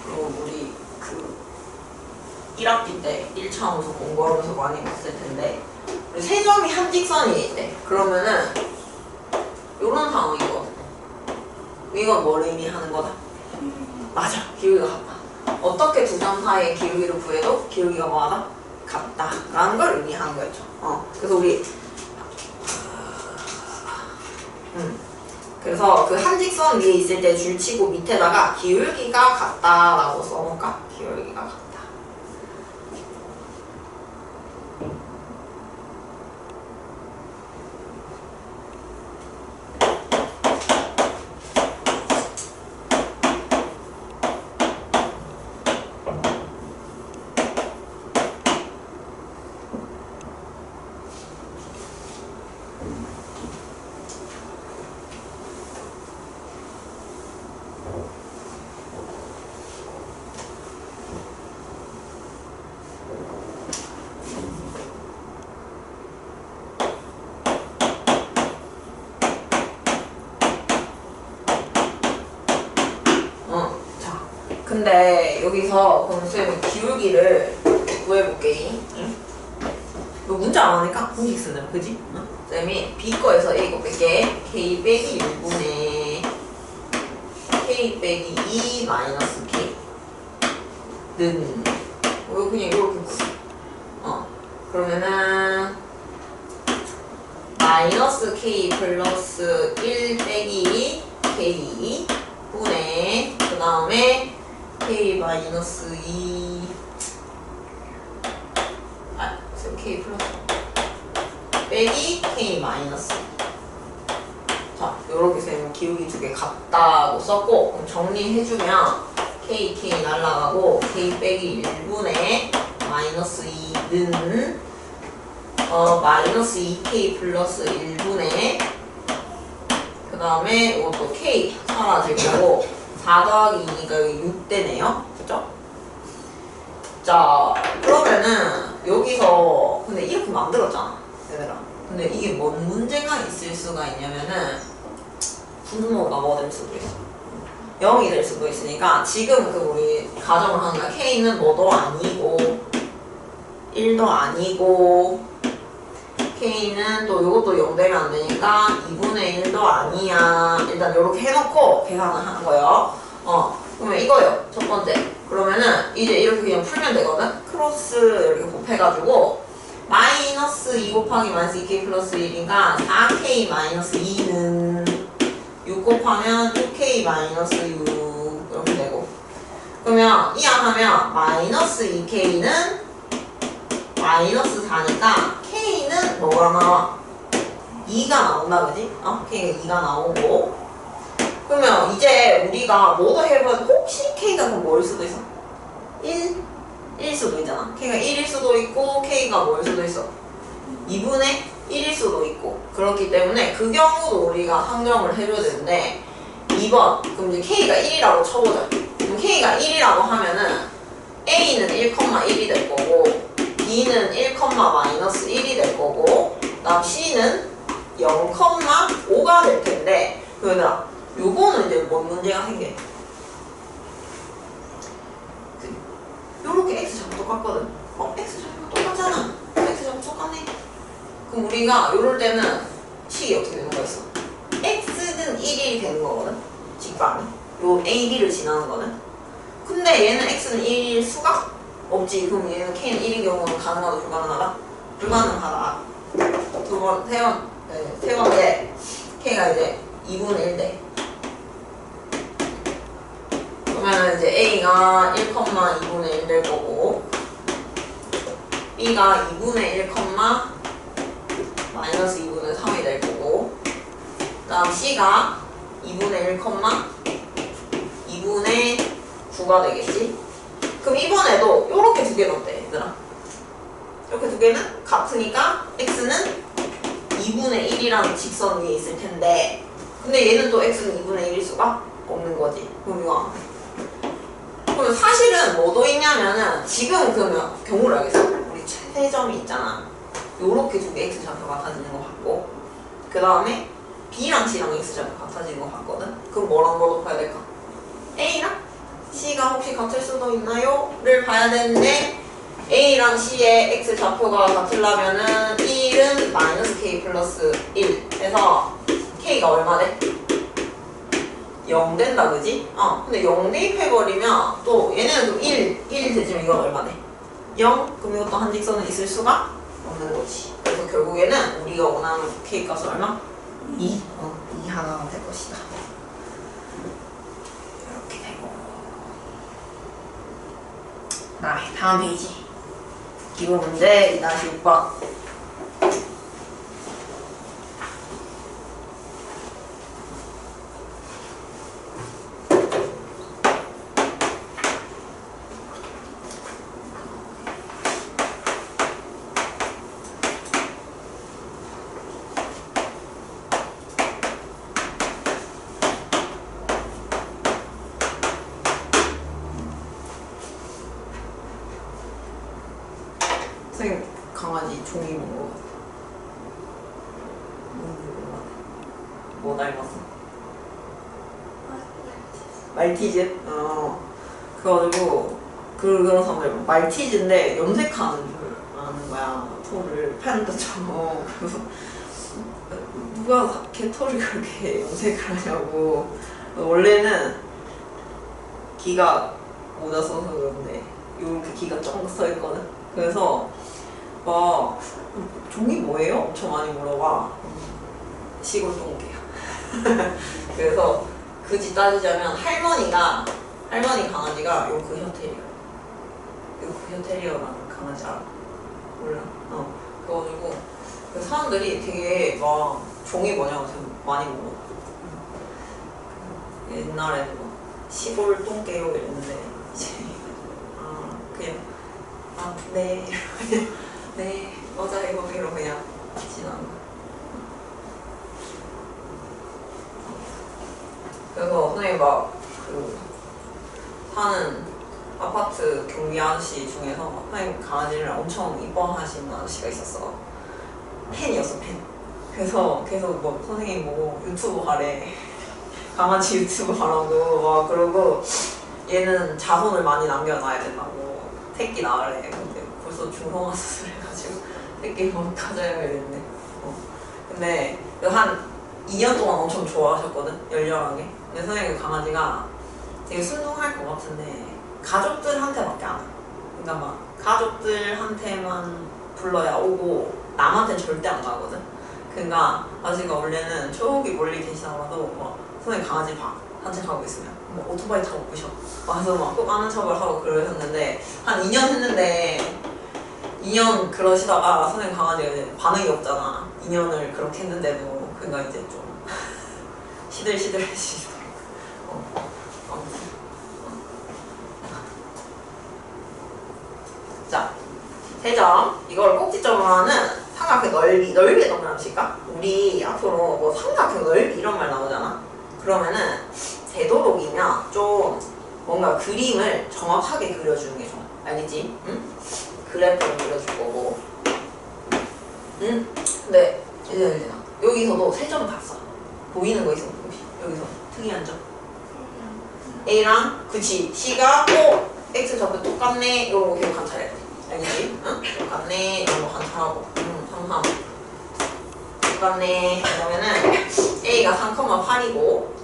그리고 우리 그 1학기 때 1차 함수 공부하면서 많이 봤을 텐데 세 점이 한 직선이 있대. 그러면은 요런 상황이거든. 이건 뭘 의미하는 거다? 맞아, 기울기가 같다. 어떻게 두 점 사이의 기울기를 구해도 기울기가 뭐하다? 같다 라는 걸 의미하는 거였죠. 그래서 우리 그래서 그 한 직선 위에 있을 때 줄치고 밑에다가 기울기가 같다라고 써놓을까? 기울기가 같다. 근데 여기서 그럼 쌤이 기울기를 구해볼게. 응? 너 문제 안 하니까 공식 쓰는 그지? 응? 쌤이 B 거에서 A 거 뺄게. K 빼기 1분의 K 빼기 2 마이너스 K 는 이거 그냥 이렇게 그러면은 마이너스 K 플러스 1 빼기 K 분의 그 다음에 K 마이너스 2 K 플러스 빼기 K 마이너스. 자, 요렇게 쌤 기울기 두 개 같다고 썼고 그럼 정리해주면 K 날라가고 K 빼기 1분의 마이너스 2는 마이너스 2K 플러스 1분의 그 다음에 이것도 K 사라질 거고 4 더하기 2니까 여기 6되네요. 그죠? 자, 그러면은 여기서 근데 이렇게 만들었잖아 얘들아. 근데 이게 뭔 문제가 있을 수가 있냐면은 분모가 뭐 될 수도 있어. 0이 될 수도 있으니까 지금 그 우리 가정을 하는 거야. K는 뭐도 아니고 1도 아니고 K는 또 이것도 0 되면 안 되니까 2분의 1도 아니야. 일단 이렇게 해놓고 계산을 하는 거예요. 그러면 이거요. 첫 번째. 그러면은 이제 이렇게 그냥 풀면 되거든. 크로스 이렇게 곱해가지고 마이너스 2 곱하기 마이너스 2K 플러스 1이니까 4K 마이너스 2는 6 곱하면 6K 마이너스 6 이렇게 되고 그러면 이항하면 마이너스 2K는 마이너스 4니까 K는 뭐가 나와? 2가 나온다 그지? K가 2가 나오고 그러면 이제 우리가 뭐도 해보면 혹시 K가 그럼 뭐일 수도 있어? 1일 수도 있잖아. K가 1일 수도 있고 K가 뭐일 수도 있어? 2분의 1일 수도 있고 그렇기 때문에 그 경우도 우리가 상정을 해줘야 되는데 2번 그럼 이제 K가 1이라고 쳐보자. 그럼 K가 1이라고 하면은 A는 1,1이 될 거고 B는 1,-1이 될 거고 그다음 C는 0,5가 될 텐데 그러면 요거는 이제 뭔 문제가 생겨? 요렇게 X좌표 똑같거든? X좌표 똑같잖아. X좌표 똑같네. 그럼 우리가 요럴 때는 식이 어떻게 되는 거였어? X는 1이 되는 거거든? 직방이. 요 AB를 지나는 거는. 근데 얘는 X는 1일 수가 없지. 그럼 얘는 K는 1인 경우는 가능하다, 불가능하다? 불가능하다. 세 번째. K가 이제 2분의 1 돼. 그러면 이제 A가 1,2분의 1 될 거고 B가 2분의 1, 마이너스 2분의 3이 될 거고 그 다음 C가 2분의 1, 2분의 9가 되겠지. 그럼 이번에도 요렇게 두 개는 어때 얘들아? 이렇게 두 개는 같으니까 X는 2분의 1이라는 직선 위에 있을 텐데 근데 얘는 또 X는 2분의 1일 수가 없는 거지. 그럼 이거 그러면 사실은 뭐도 있냐면은 지금 그러면 경우를 알겠어. 우리 최대점이 있잖아. 요렇게 두 개 X좌표 같아지는 것 같고 그 다음에 B랑 C랑 X좌표 같아지는 것 같거든. 그럼 뭐랑 뭐 봐야 될까? A랑 C가 혹시 같을 수도 있나요? 를 봐야 되는데 A랑 C의 X좌표가 같으려면은 1은 마이너스 K 플러스 1 해서 K가 얼마 돼? 0 된다 그지? 근데 0 대입해버리면 또 얘네는 또 1 되지만 이건 얼마 돼? 0? 그럼 이것도 한 직선은 있을 수가 없는 거지. 그래서 결국에는 우리가 원하는 K 값은 얼마? 2. 2 하나가 될 것이다. 이렇게 되고 다음 페이지 기본 문제 2-6번 선생님 강아지 종이 먹은 거 같아. 뭐 닮았어? 말티즈? 그래가지고 그런 사람들 말티즈인데 염색하는 줄 아는 거야. 털을 팬더처럼. 그래서 누가 개털이 그렇게 염색을 하냐고. 원래는 기가 모자 써서 그런데 이렇게 기가 쫑 써있거든. 그래서 막 종이 뭐예요? 엄청 많이 물어봐. 시골 똥개야. 그래서 굳이 따지자면 할머니 강아지가 요 그현 테리어. 요 그현 테리어라는 강아지 알아? 몰라? 그래가지고 그 사람들이 되게 막 종이 뭐냐고 되게 많이 물어. 옛날에는 막 시골 똥개요 이랬는데 이제 그냥 네 네 맞아요 이러고 그냥 지나는 거야. 그래서 선생님 막 그 사는 아파트 경비 아저씨 중에서 선생님 강아지를 엄청 이뻐하시는 아저씨가 있었어. 팬이었어 팬. 그래서 계속 뭐 선생님 뭐 유튜브 하래. 강아지 유튜브 하라고 막 그러고 얘는 자손을 많이 남겨놔야 된다고 새끼 낳으래. 근데 벌써 중성화 수술해가지고 새끼 못 가져야 되는데 근데 한 2년 동안 엄청 좋아하셨거든. 열렬하게. 근데 선생님 강아지가 되게 순둥할 것 같은데 가족들한테밖에 안 와. 그러니까 막 가족들한테만 불러야 오고 남한테는 절대 안 가거든. 그러니까 아저씨가 원래는 저기 멀리 계시다가도 막 손에 강아지 봐. 산책하고 있으면 뭐 오토바이 타고 부셔. 와서 막 꼭 아는 척을 하고 그러셨는데 한 2년 했는데 2년 그러시다가 손에 강아지가 이제 반응이 없잖아. 2년을 그렇게 했는데도 그러니까 이제 좀 시들시들해지더라고. 자, 3점. 이걸 꼭지점으로 하는 삼각형 넓이의 동그라미일까? 우리 앞으로 뭐 삼각형 넓이 이런 말 나오잖아. 그러면은 되도록이면 좀 뭔가 그림을 정확하게 그려주는 게 좋아. 알겠지? 응? 그래프를 그려줄 거고. 응? 근데 이제 여기서도 3점 봤어. 보이는 거 있어? 여기서 특이한 점. A랑 그치 C가 X 접근 똑같네. 이런 거 계속 관찰해야 돼. 알겠지? 응? 똑같네. 이런 거 관찰하고. 3, 3. 똑같네. 그러면은 A가 3,8이고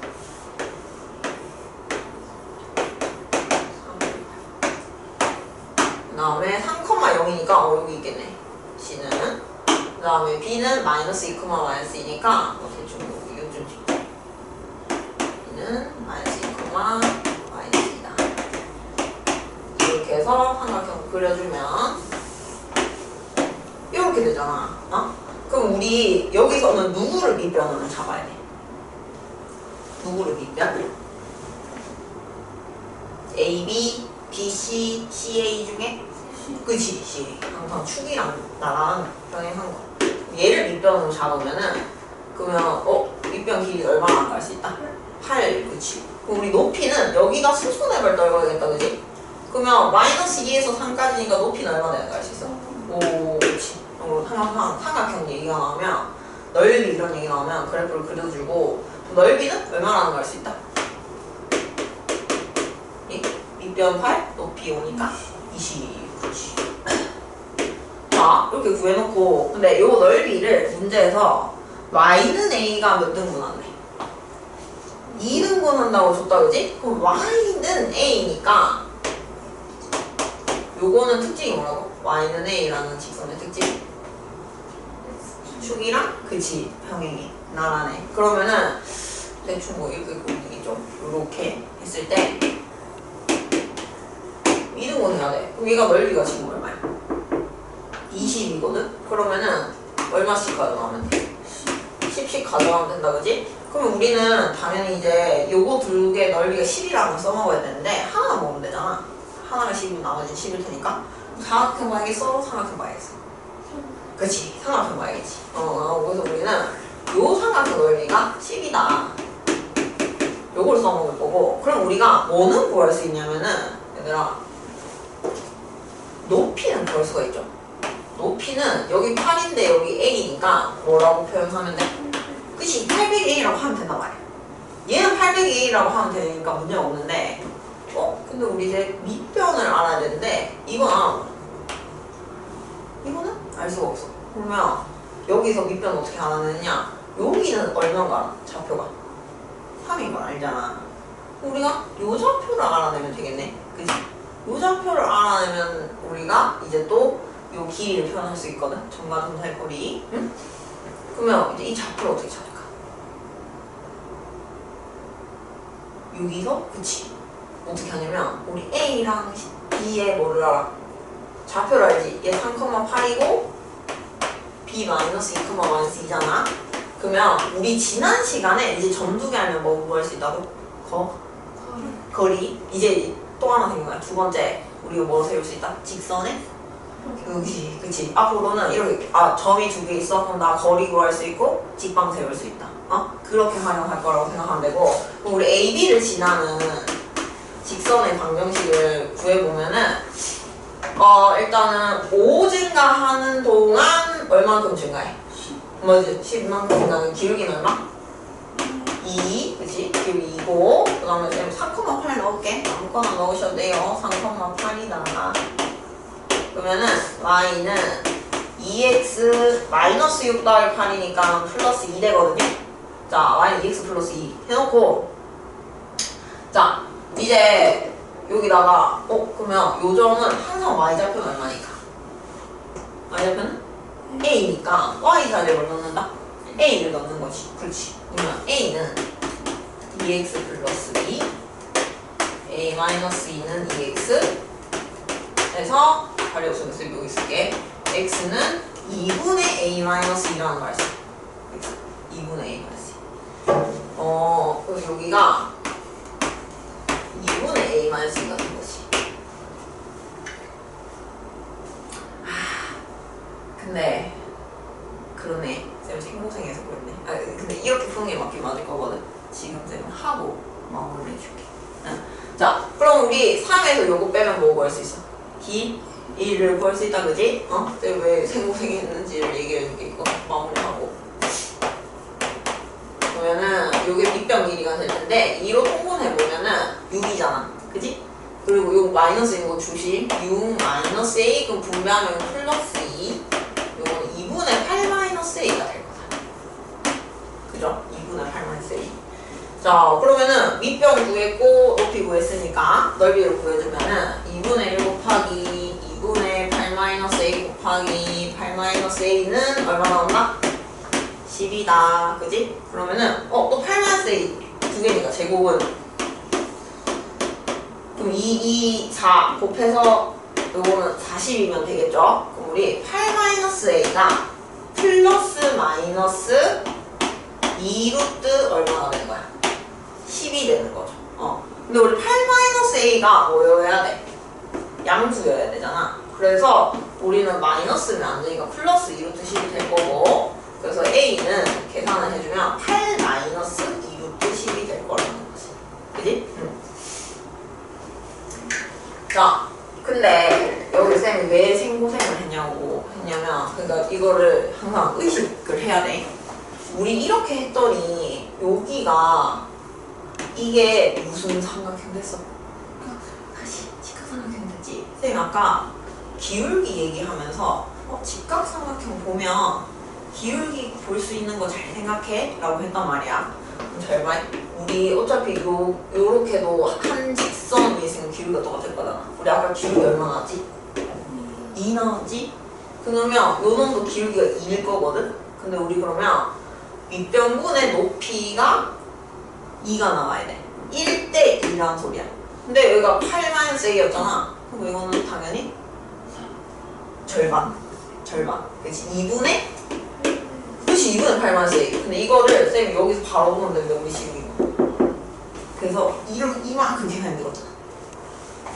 그 다음에 3,0이니까 여기 있겠네. C는. 그 다음에 B는 마이너스 2, 마이너스 2니까 대충 요즘 찍자. B는 마이너스 2, 마이너스 2다. 이렇게 해서 삼각형 그려주면 이렇게 되잖아. 그럼 우리 여기서는 누구를 밑변으로 잡아야 돼? 누구를 밑변? A, B, B, C, C, A 중에? 그치, C. 항상 축이랑 나랑 병행한 거. 얘를 밑변으로 잡으면은 그러면 밑변 길이 얼마나 갈 수 있다? 8, 그치. 그럼 우리 높이는 여기가 수소렙을 떨궈야겠다, 그치? 그러면 마이너스 2에서 3까지니까 높이는 얼마나 갈 수 있어? 5, 그치. 항상 삼각형 얘기가 나오면 넓이 이런 얘기 나오면 그래프를 그려주고 넓이는 얼마나 갈 수 있다? 밑변 8, 높이 5니까 20, 그렇지. 자, 이렇게 구해놓고 근데 요 넓이를 문제에서 y는 a가 몇 등분 한대? 2등분 한다고 줬다 그지? 그럼 y는 a니까 요거는 특징이 뭐라고? y는 a라는 직선의 특징 축이랑 그치 평행이 나란해. 그러면은 대충 뭐 이렇게 그리기죠. 이렇게 했을 때 2등분 해야 돼. 그럼 얘가 넓이가 지금 얼마야? 20이거든? 그러면은 얼마씩 가져가면 돼? 10씩 가져가면 된다 그지? 그러면 우리는 당연히 이제 요거 두 개 넓이가 10이라고 써먹어야 되는데 하나 먹으면 되잖아. 하나가 10이면 나머지는 10일 테니까 삼각형 봐야겠어? 삼각형 봐야겠어? 그치, 삼각형 봐야겠지. 그래서 우리는 요 삼각형 넓이가 10이다. 요걸 써먹을 거고, 그럼 우리가 뭐는 구할 수 있냐면은, 얘들아, 높이는 구할 수가 있죠. 높이는 여기 8인데 여기 A니까 뭐라고 표현하면 돼? 그치, 800A라고 하면 된단 말이야. 얘는 800A라고 하면 되니까 문제가 없는데, 근데 우리 이제 밑변을 알아야 되는데, 이거는 알 수가 없어. 그러면 여기서 밑변 어떻게 알아내느냐? 여기는 얼마인가 좌표가 3인 걸 알잖아. 우리가 요 좌표를 알아내면 되겠네. 그치? 요 좌표를 알아내면 우리가 이제 또 요 길이를 표현할 수 있거든. 점과 점 사이 거리. 응? 그러면 이제 이 좌표를 어떻게 찾을까? 여기서 그치? 어떻게 하냐면 우리 A랑 B의 뭐를 알아? 좌표를 알지? 얘 3,8이고 B 마이너스 2, 마이너스 2잖아. 그러면 우리 지난 시간에 이제 점 두 개 하면 뭐 할 수 있다고? 거리. 이제 또 하나 생긴 거야. 두 번째 우리가 뭐 세울 수 있다? 직선에? 여기 그치. 앞으로는 이렇게 점이 두 개 있어. 그럼 나 거리 구할 수 있고 직방 세울 수 있다. 그렇게 활용할 거라고 생각하면 되고, 그럼 우리 AB를 지나는 직선의 방정식을 구해보면은 일단은 5 증가하는 동안 얼만큼 증가해? 뭐지? 10만큼 증가하는 기울기는 얼마? 2, 그치? 기울기 2고, 그 다음에 3,8 넣을게. 아무거나 넣으셔도 돼요. 3,8이다. 그러면은 y는 2x 마이너스 6 더하기 8이니까 플러스 2 되거든요. 자, y는 2x 플러스 2 해놓고, 자, 이제 여기다가 그러면 요 점은 항상 y좌표는 얼마니까? y좌표는 a니까 y 자리에 뭘 넣는다? a를 넣는 거지. 그렇지. 그러면 a는 2x 플러스 2 a 마이너스 2는 2x 해서 가려고 적었어요. 여기 쓸게. x는 2분의 a 마이너스 2라는 걸 써. 2분의 a 마이너스 2. 여기가 2분의 a 마이너스 2가 된 거지. 근데 그러네. 쌤 생고생해서 그랬네. 근데 이렇게 푸는 게 맞긴 맞을 거거든. 지금 쌤은 하고 마무리 해줄게. 자, 그럼 우리 3에서 요거 빼면 뭐 구할 수 있어? 기 1을 구할 수 있다, 그지? 쌤 왜 생고생했는지를 얘기해줄게. 이거 마무리하고. 그러면은 요게 밑변 길이가 될 텐데 2로 통분해보면은 6이잖아. 그지? 그리고 요 마이너스인 거 조심. 6 마이너스 a 그럼 분배하면 플러스 2. 요거는 2분의 8 마이너스 a가 될 거다. 그죠? 2분의 8 마이너스 a. 자, 그러면은 밑변 구했고 높이 구했으니까 넓이를 구해주면은 2분의 1 곱하기 2분의 8 마이너스 a 곱하기 8 마이너스 a는 얼마 나온다? 10이다. 그지? 그러면은 또 8 마이너스 a 두 개니까 제곱은 그럼 2, 4 곱해서 요거는 40이면 되겠죠? 그럼 우리 8 마이너스 a가 플러스 마이너스 2루트 얼마가 되는 거야? 10이 되는 거죠. 근데 우리 8 마이너스 a가 뭐여야 돼? 양수여야 되잖아. 그래서 우리는 마이너스면 안 되니까 플러스 2루트 10이 될 거고, 그래서 a는 계산을 해주면 8 마이너스 2루트 10이 될 거라는 거지. 그지? 자, 근데 여기 쌤이 왜 생고생을 했냐면, 그러니까 이거를 항상 의식을 해야 돼. 우리 이렇게 했더니 여기가 이게 무슨 삼각형 됐어? 다시 직각삼각형 됐지? 쌤 아까 기울기 얘기하면서 직각삼각형 보면 기울기 볼 수 있는 거 잘 생각해? 라고 했단 말이야. 잘 봐. 우리 어차피 요렇게도 한 직선 위에 있으면 기울기가 똑같을 거잖아. 우리 아까 기울기 얼마 나왔지? 2 나왔지? 그러면 요 놈도 기울기가 2일 거거든? 근데 우리 그러면 밑변분의 높이가 2가 나와야 돼. 1대 2라는 소리야. 근데 여기가 8-A였잖아. 그럼 이거는 당연히 절반. 그치? 2분의? 그치, 2분의 8-A. 근데 이거를 쌤이 여기서 바로 보면 되는데, 우리 지금 이거. 그래서 이만큼 계산이 되거든.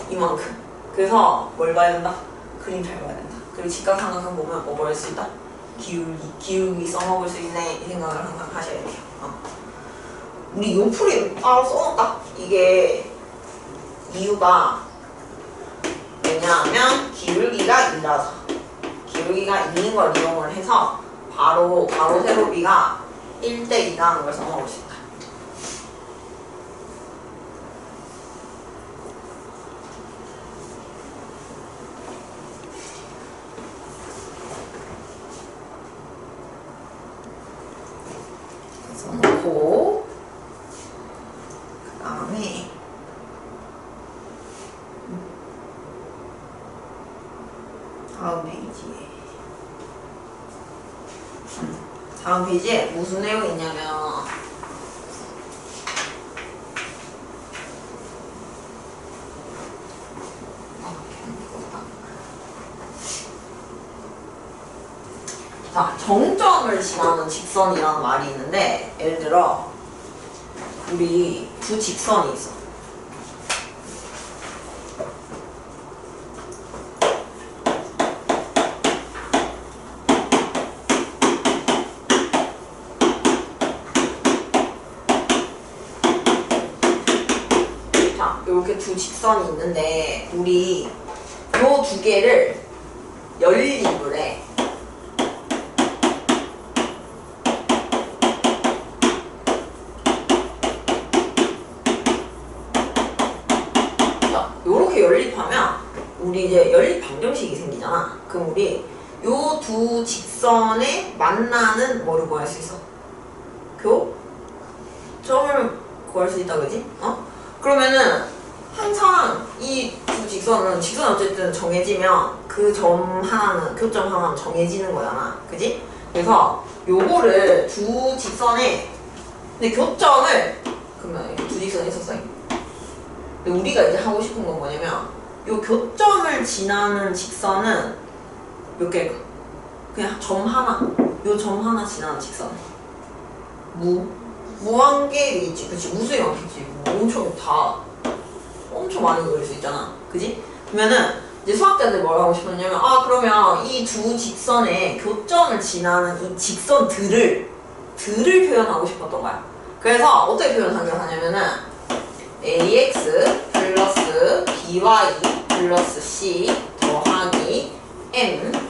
이만큼. 그래서 뭘 봐야 된다? 그림 잘 봐야 된다. 그리고 직각삼각형 보면 뭐 볼 수 있다? 기울기 써먹을 수 있네. 이 생각을 항상 하셔야 돼요. 우리 요 풀이 따로 써놓을까? 이게 이유가 왜냐하면 기울기가 2라서 기울기가 2인 걸 이용을 해서 바로 세로비가 1대 2라는 걸 써먹을 수 있다. 써놓고 그 다음에 다음 페이지에 다음 페이지에 무슨 내용이 있냐면 자, 정점을 지나는 직선이라는 말이 있는데 예를 들어 우리 두 직선이 있어. 자, 이렇게 두 직선이 있는데 우리 요 두 개를 연립을 해. 연립하면 우리 이제 연립 방정식이 생기잖아. 그럼 우리 요 두 직선에 만나는 뭐를 구할 수 있어? 교점을 구할 수 있다, 그지? 그러면은 항상 이 두 직선은 어쨌든 정해지면 그 점 하나는 교점 하나는 정해지는 거잖아, 그지? 그래서 요거를 두 직선에 근데 교점을 그러면 이렇게 두 직선이 있었어. 근데 우리가 이제 하고 싶은 건 뭐냐면 요 교점을 지나는 직선은 몇 개일까? 그냥 점 하나, 요 점 하나 지나는 직선. 무한계이겠지, 그치? 무수히 많겠지. 엄청 많이 그릴 수 있잖아, 그지? 그러면은 이제 수학자들이 뭘 하고 싶었냐면 그러면 이 두 직선의 교점을 지나는 이 직선들을 표현하고 싶었던 거야. 그래서 어떻게 표현하냐면은 ax 플러스 by 플러스 c 더하기 m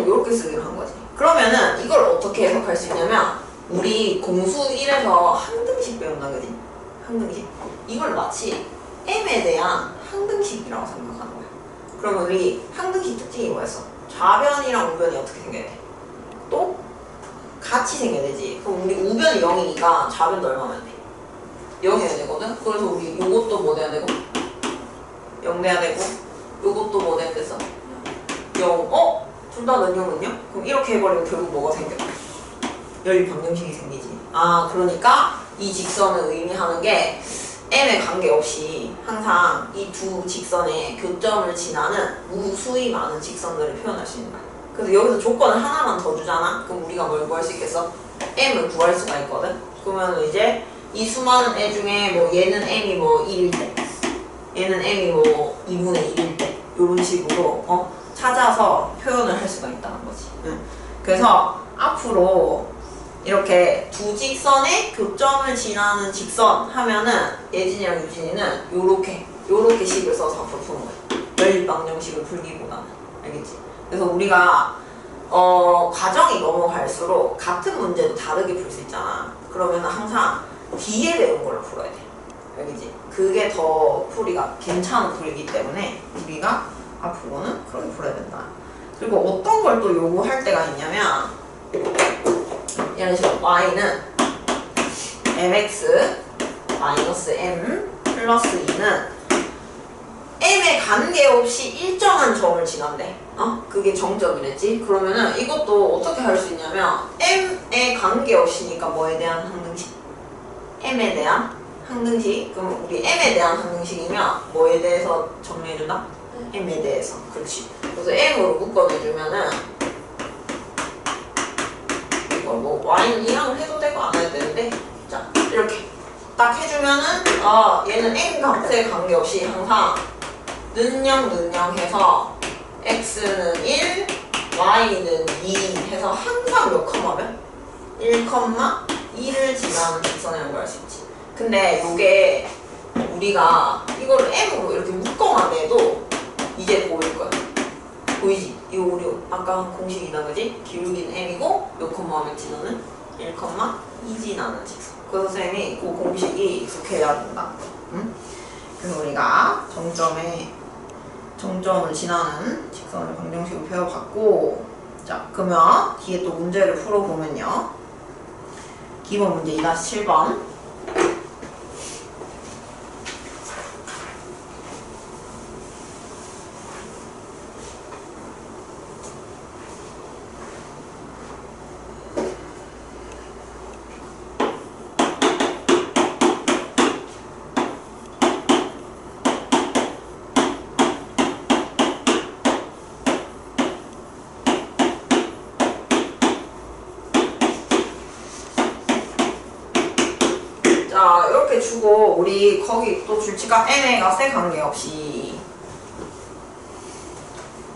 이렇게 쓰기로 한 거지. 그러면은 이걸 어떻게 해석할 수 있냐면 우리 공수 1에서 항등식 배운다, 그지? 항등식. 이걸 마치 m에 대한 항등식이라고 생각하는 거야. 그러면 우리 항등식 특징이 뭐였어? 좌변이랑 우변이 어떻게 생겨야 돼? 또 같이 생겨야 되지. 그럼 우리 우변이 0이니까 좌변도 얼마면 돼? 0 해야 되거든? 그래서 우리 요것도 뭐 돼야 되고 0 돼야 되고 요것도 뭐 돼야 됐어? 0. 둘 다 는요? 그럼 이렇게 해버리면 결국 뭐가 생겨? 연립방정식이 생기지. 그러니까 이 직선은 의미하는 게 m에 관계없이 항상 이 두 직선의 교점을 지나는 무수히 많은 직선들을 표현할 수 있는 거야. 그래서 여기서 조건을 하나만 더 주잖아? 그럼 우리가 뭘 구할 수 있겠어? m을 구할 수가 있거든? 그러면 이제 이 수많은 애 중에 뭐 얘는 m이 뭐 1일 때, 얘는 m이 뭐 2분의 1일 때, 이런 식으로 찾아서 표현을 할 수가 있다는 거지. 그래서 앞으로 이렇게 두 직선의 교점을 지나는 직선 하면은 예진이랑 유진이는 요렇게 식을 써서 앞으로 푸는 거야. 연립방정식을 풀기보다는. 알겠지? 그래서 우리가 과정이 넘어갈수록 같은 문제도 다르게 풀 수 있잖아. 그러면 항상 뒤에 배운 걸로 풀어야 돼. 알겠지? 그게 더 풀이가 괜찮은 풀이기 때문에 우리가 앞으로는 그렇게 풀어야 된다. 그리고 어떤 걸 또 요구할 때가 있냐면 이런 식으로 y는 mx 마이너스 m 플러스 2는 m에 관계없이 일정한 점을 지난대. 그게 정점이랬지? 그러면은 이것도 어떻게 할 수 있냐면 m에 관계없이니까 뭐에 대한 항등식? m에 대한 항등식. 그럼 우리 m에 대한 항등식이면 뭐에 대해서 정리해준다? m에 대해서. 그렇지. 그래서 m으로 묶어내주면은 이걸 뭐 y는 이항을 해도 되고 안 해도 되는데 자 이렇게 딱 해주면은 얘는 m 값에 관계없이 항상 는영 해서 x는 1 y는 2 해서 항상 몇 컴마면? 1,2를 지나는 직선이라는 걸 알 수 있지. 근데 요게 우리가 이거를 m으로 이렇게 묶어만 내도 이제 보일 거야. 보이지? 이거 우리 아까 한 공식이다, 그지? 기울기는 m이고 몇 컴마면 지나는? 1,2 지나는 직선. 그래서 쌤이 그 공식이 익숙해야 된다. 응? 그래서 우리가 정점을 지나는 직선을 방정식으로 배워봤고, 자 그러면 뒤에 또 문제를 풀어보면요. 기본 문제 2-7번. 자 이렇게 주고 우리 거기 또 줄지가 m의 값에 관계없이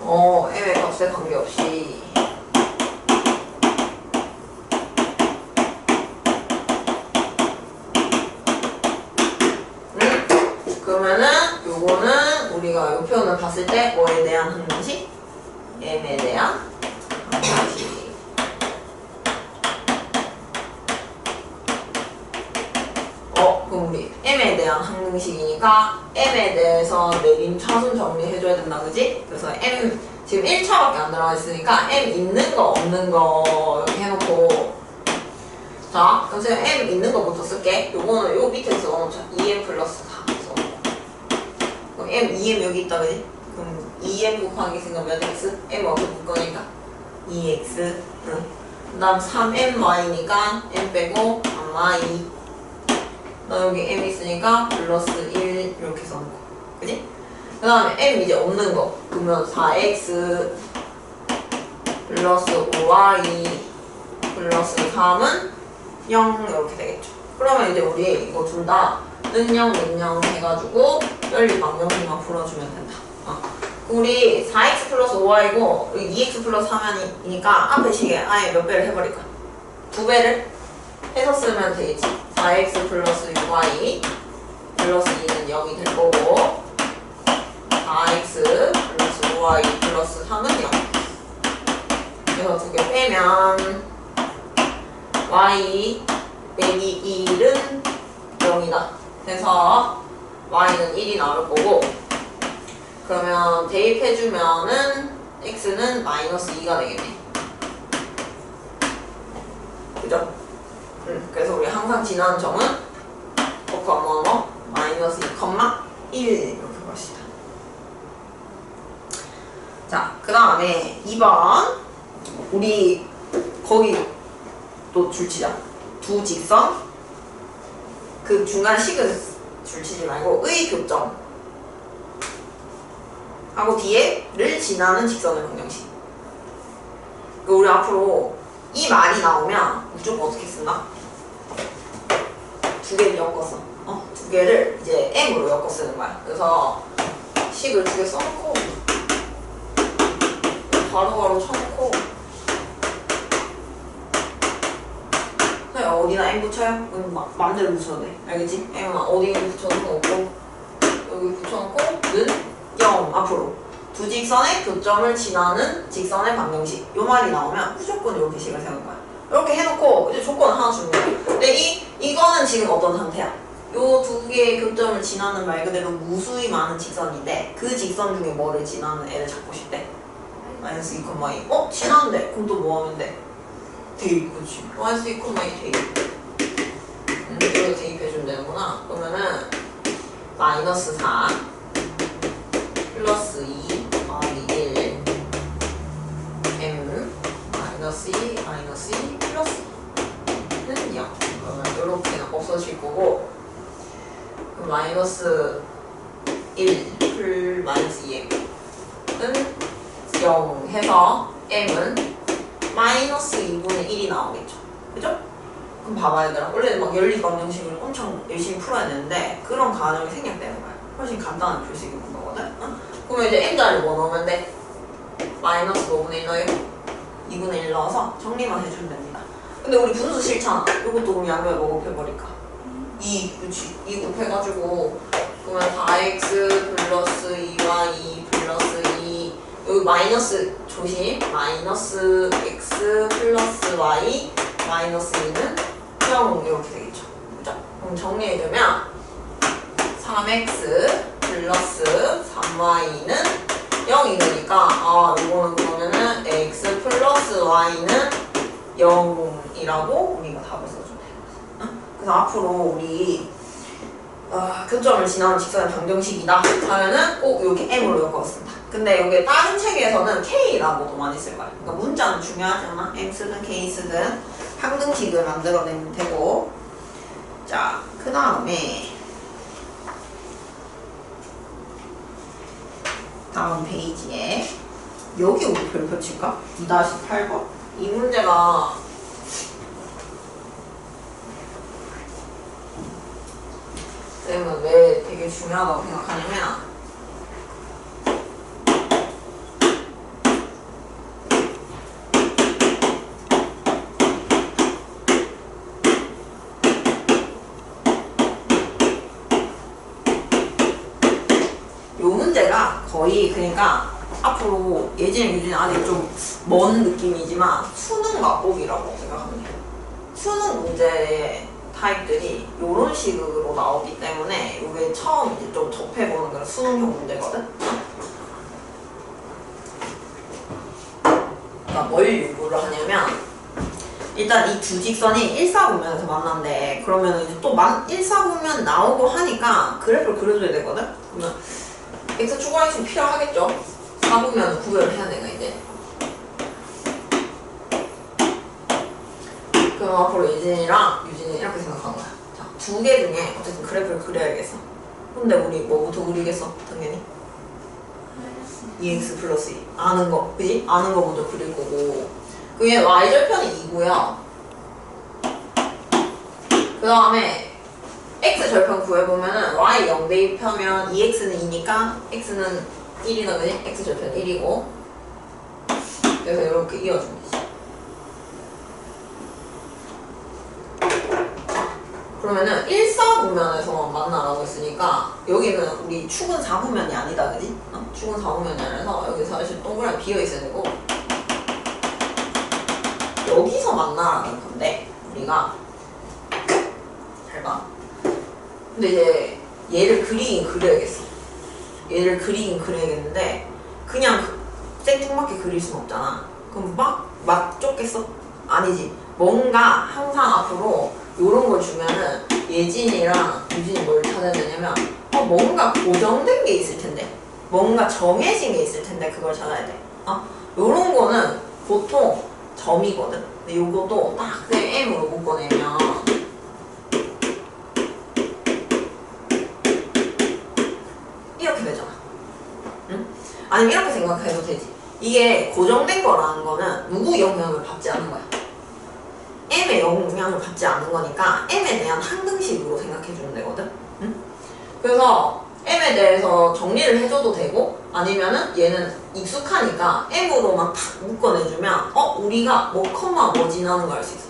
m의 값에 관계없이 그러면은 요거는 우리가 요 표현을 봤을 때 뭐에 대한 항등식? m에 대한 항등식. 그럼 우리 m에 대한 항등식이니까 m에 대해서 내림 차순 정리해줘야 된다, 그지? 그래서 m 지금 1차밖에 안 들어가 있으니까 m 있는 거 없는 거 이렇게 해놓고 자 그래서 m 있는 거부터 쓸게. 요거는 요 밑에 써놓자. 2m 플러스 4 써놓고 그럼 m 2m 여기 있다, 그지? 그럼 2m 곱하기 생각 몇 x? m하고 묶으니까 2x. 그 다음 3my니까 m 빼고 y. 너 여기 m 있으니까 플러스 1 이렇게 써는 거. 그지? 그 다음에 m 이제 없는 거. 그러면 4x 플러스 5y 플러스 3은 0 이렇게 되겠죠. 그러면 이제 우리 이거 둘 다 능령 해가지고 연립 방정식만 풀어주면 된다. 우리 4x 플러스 5y고 2x 플러스 3이니까 앞에 식에 아예 몇 배를 해버릴까? 2배를 해서 쓰면 되겠지. 4x 플러스 6y 플러스 2는 0이 될 거고 4x 플러스 5y 플러스 3은 0. 그래서 2개 빼면 y 빼기 1은 0이다. 그래서 y는 1이 나올 거고 그러면 대입해주면은 x는 마이너스 2가 되겠네. 그죠? 그래서 우리 항상 지나는 점은 마이너스 2,1 이렇게 봅시다. 자, 그 다음에 2번 우리 거기 또 줄치자. 두 직선 그 중간 식은 줄치지 말고 의 교점 하고 뒤에를 지나는 직선의 방정식. 우리 앞으로 이 말이 나오면 무조건 어떻게 쓴다? 두 개를 엮어서 두 개를 이제 m으로 엮어 쓰는 거야. 그래서 식을 두 개 써놓고 바로바로 쳐놓고 어디나 m 붙여요? 맘대로 붙여도 돼. 알겠지? m은 어디 붙여놓고 없고 여기 붙여놓고 는 0 앞으로 두 직선의 교점을 지나는 직선의 방정식. 요 말이 나오면 무조건 이렇게 식을 세우는 거야. 이렇게 해놓고 이제 조건 하나 주는 거야. 근데 이거는 지금 어떤 상태야? 요 두 개의 교점을 지나는 말 그대로 무수히 많은 직선인데 그 직선 중에 뭐를 지나는 애를 찾고 싶대? 마이너스 2,2. 지나는데? 그럼 또 뭐 하면 돼? 대입. 그치. 마이너스 2,2 대입. 이거 대입해주면 되는구나. 그러면은 마이너스 4 플러스 2 더하기 1 m 마이너스 2 마이너스 2 플러스 2는 0. 그러면 이렇게는 없어질 거고 그럼 마이너스 1 풀 마이너스 2m은 0 해서 m은 마이너스 2분의 1이 나오겠죠. 그죠? 그럼 봐봐 얘들아. 원래 막 연립 방정식을 엄청 열심히 풀어야 되는데 그런 과정이 생략되는 거야. 훨씬 간단한 표식이 있는 거거든. 그러면 이제 m자리를 뭐 넣으면 돼? 마이너스 5분의 1 넣어요. 2분의 1 넣어서 정리만 해주면 됩니다. 근데 우리 분수 싫잖아. 이것도 그럼 양변에 뭐 곱해버릴까? 2, 그치. 2 곱해가지고 그러면 4x 플러스 2y 플러스 2 여기 마이너스 조심. 마이너스 x 플러스 y 마이너스 2는 0 이렇게 되겠죠. 그죠? 그럼 정리해주면 3x 플러스 3y는 0이 되니까 이거는 그러면은 x 플러스 y는 0이라고 우리가 답을 써주면 돼요. 그래서 앞으로 우리 교점을 지나는 직선의 방정식이다 하면은 꼭 여기 m으로 엮어쓴다. 근데 여기 다른 책에서는 k라고도 많이 쓸 거야. 그러니까 문자는 중요하지 않아? m 쓰든 k 쓰든 항등식을 만들어내면 되고. 자, 그 다음에 다음 페이지에 여기 우리 별표 칠까? 2-8번? 이 문제가 쌤은 왜 되게 중요하다고 생각하냐면 요 문제가 거의 그러니까 앞으로 예진이 유진이 아직 좀 먼 느낌이지만 수능 맛보기라고 생각하면 돼요. 수능 문제의 타입들이 이런 식으로 나오기 때문에 이게 처음 이제 좀 접해보는 그런 수능형 문제거든. 그러니까 뭘 요구를 하냐면 일단 이 두 직선이 1사분면에서 만난대. 그러면 이제 또 1사분면 나오고 하니까 그래프를 그려줘야 되거든. 그러면 x 추가함수 필요하겠죠. 4분면 구별을 해야 되나 이제. 그럼 앞으로 예진이랑 유진이 이렇게 생각한 거야. 자, 두 개 중에 어쨌든 그래프를 그려야겠어. 근데 우리 뭐부터 그리겠어? 당연히 2x 플러스 2 아는 거, 그지? 아는 거 먼저 그릴 거고 그게 y절편이 2고요. 그 다음에 x절편 구해보면은 y 0 대입하면 2x는 2니까 x는 1이다, 그지? x절편 1이고 그래서 이렇게 이어주면 되지. 그러면은 1, 4분면에서만 만나라고 했으니까 여기는 우리 축은 4분면이 아니다, 그지? 축은 4분면이 아니라서 여기 사실 동그라미 비어있어야 되고 여기서 만나라는 건데 우리가 잘 봐. 근데 이제 얘를 그려야겠어. 얘를 그려야겠는데 그냥 생뚱맞게 그릴 순 없잖아. 그럼 막 쫓겠어? 아니지. 뭔가 항상 앞으로 요런 걸 주면은 예진이랑 유진이 뭘 찾아야 되냐면 뭔가 고정된 게 있을 텐데 뭔가 정해진 게 있을 텐데 그걸 찾아야 돼. 요런 거는 보통 점이거든. 근데 요것도 딱 그냥 M으로 묶어내면 이렇게 되잖아. 응? 아니면 이렇게 생각해도 되지. 이게 고정된 거라는 거는 누구 영향을 받지 않는 거야. M의 영향을 받지 않는 거니까 M에 대한 항등식으로 생각해주면 되거든. 응? 그래서 M에 대해서 정리를 해줘도 되고 아니면은 얘는 익숙하니까 M으로만 탁 묶어내주면 우리가 뭐 컴마 뭐 지나는 거 알 수 있어.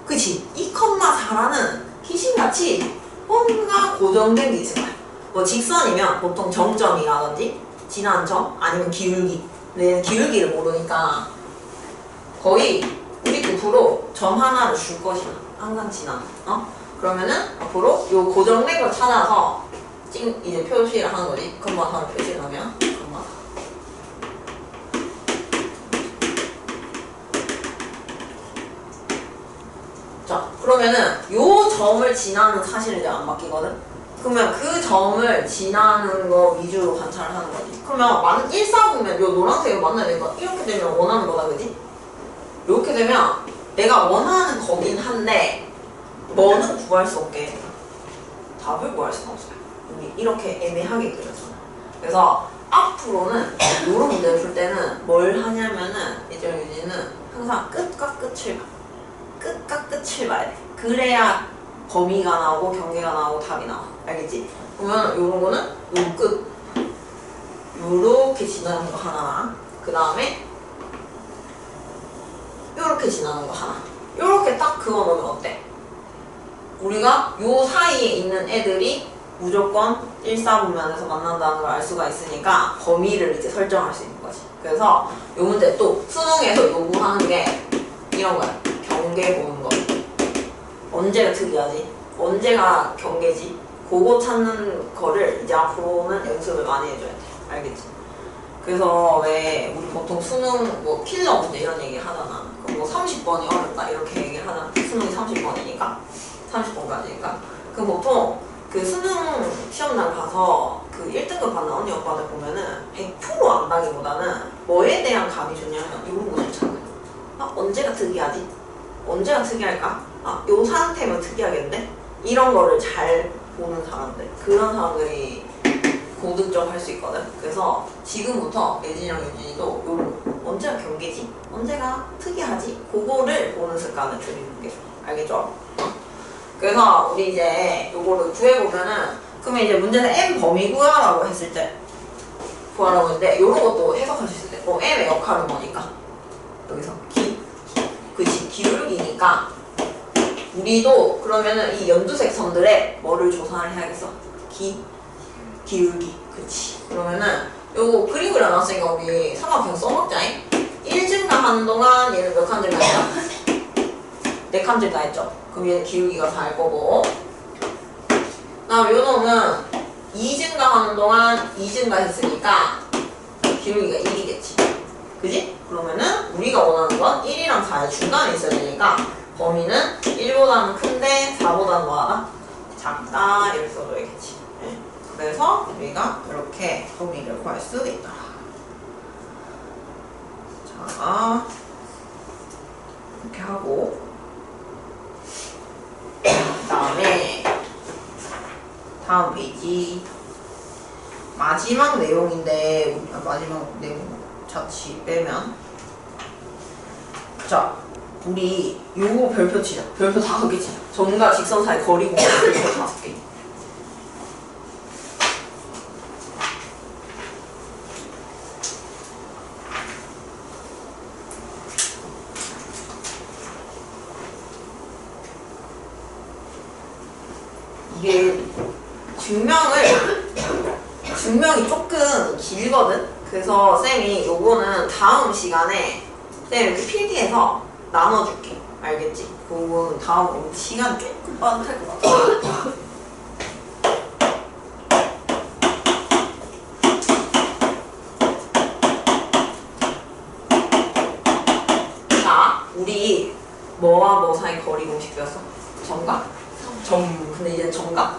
그치? 2,4라는 귀신같이 뭔가 고정된 게 있을 거야. 뭐 직선이면 보통 정점이라든지 지난 점 아니면 기울기. 근데 얘는 기울기를 모르니까 거의 우리 급으로 점 하나를 줄 것이야. 항상 지나. 그러면은 앞으로 요 고정된 걸 찾아서 이제 표시를 하는 거지. 컴마 다음에 표시를 하면 컴마. 자, 그러면은 요 점을 지나는 사실은 이제 안 바뀌거든. 그러면 그 점을 지나는 거 위주로 관찰을 하는 거지. 그러면 1, 4 보면 요 노란색을 만나야 되니까 이렇게 되면 원하는 거다, 그지? 이렇게 되면 내가 원하는 거긴 한데 뭐는 구할 수 없게 답을 구할 수가 없어요. 우리 이렇게 애매하게 그렸잖아. 그래서 앞으로는 이런 문제를 풀 때는 뭘 하냐면은 이제 유진은 항상 끝과 끝을 봐야 돼. 그래야 범위가 나오고 경계가 나오고 답이 나와. 알겠지? 그러면 이런 거는 요 끝 요렇게 지나는 거 하나, 그 다음에 요렇게 지나는 거 하나. 요렇게 딱 그어놓으면 어때? 우리가 요 사이에 있는 애들이 무조건 1, 4분면에서 만난다는 걸 알 수가 있으니까 범위를 이제 설정할 수 있는 거지. 그래서 요 문제 또 수능에서 요구하는 게 이런 거야. 경계 보는 거. 언제가 특이하지? 언제가 경계지? 그거 찾는 거를 이제 앞으로는 연습을 많이 해줘야 돼. 알겠지? 그래서 왜 우리 보통 수능 뭐 필러 문제 이런 얘기 하잖아. 그럼 뭐 30번이 어렵다 이렇게 얘기를 하잖아. 수능이 30번이니까 30번까지니까. 그럼 보통 그 수능 시험날 가서 그 1등급 받는 언니 오빠들 보면은 100% 안다기보다는 뭐에 대한 감이 좋냐면 이런 거 좋잖아요. 언제가 특이하지? 언제가 특이할까? 요 상태면 특이하겠는데? 이런 거를 잘 보는 사람들, 그런 사람들이 고득점 할 수 있거든. 그래서 지금부터 예진이랑 유진이도 요런 언제가 경계지? 언제가 특이하지? 그거를 보는 습관을 들이는 게 알겠죠? 그래서 우리 이제 요거를 구해보면은 그러면 이제 문제는 M 범위 구하라고 했을 때 구하라고 했는데 요런 것도 해석할 수 있을 때 M의 역할은 뭐니까? 여기서 그치, 기울기니까 우리도 그러면은 이 연두색 선들에 뭐를 조사를 해야겠어? 기울기. 그치. 그러면은 요거 그림 그려놨으니까 우리 삼각형 써먹자잉. 1 증가하는 동안 얘는 몇 칸 증가했다? 4칸 증가했죠? 그럼 얘는 기울기가 4일 거고, 다음 요 놈은 2 증가하는 동안 2 증가했으니까 기울기가 1이겠지. 그지? 그러면은 우리가 원하는 건 1이랑 4의 중간에 있어야 되니까 범위는 1보다는 큰데 4보다는 뭐하다? 작다. 이렇게 써줘야겠지. 네. 그래서 우리가 이렇게 범위를 구할 수 있다. 자, 이렇게 하고 페이지 마지막 내용인데 마지막 내용 자취 빼면 자 우리 요거 별표 치자. 별표 5개 치자. 점과 직선 사이 거리 공간 별표 5개. 이게 증명이 조금 길거든? 그래서 쌤이 요거는 다음 시간에 쌤 이렇게 필기해서 나눠줄게. 알겠지? 그거는 다음 시간 조금 빠듯할 것 같아. 자, 우리 뭐와 뭐 사이 거리 공식 배웠어? 점과? 근데 이제 점과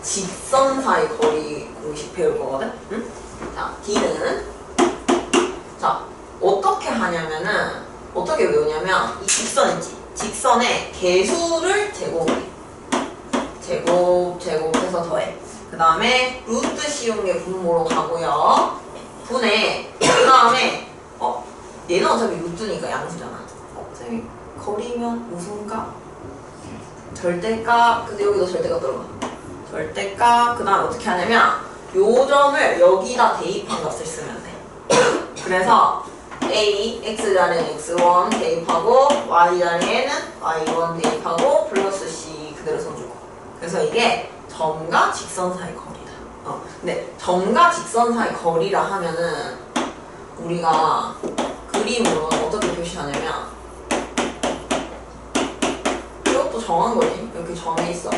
직선 사이 거리 공식 배울 거거든? 응? 자, D는 자, 어떻게 하냐면은 어떻게 외우냐면 이 직선 있지? 직선에 개수를 제곱해. 제곱해서 더해. 그 다음에 루트 씌운 게 분모로 가고요. 분해. 그 다음에 얘는 어차피 루트니까 양수잖아. 쌤이 거리면 우승값 절대값. 근데 여기도 절대값 들어가. 절대값. 그 다음 어떻게 하냐면 요 점을 여기다 대입한 값을 쓰면 돼. 그래서 A, X 자리에는 X1 대입하고 Y 자리에는 Y1 대입하고 플러스 C 그대로 써주고. 그래서 이게 점과 직선 사이 거리다. 근데 점과 직선 사이 거리라 하면은 우리가 그림으로 어떻게 표시하냐면 이것도 정한 거지. 이렇게 정해 있어.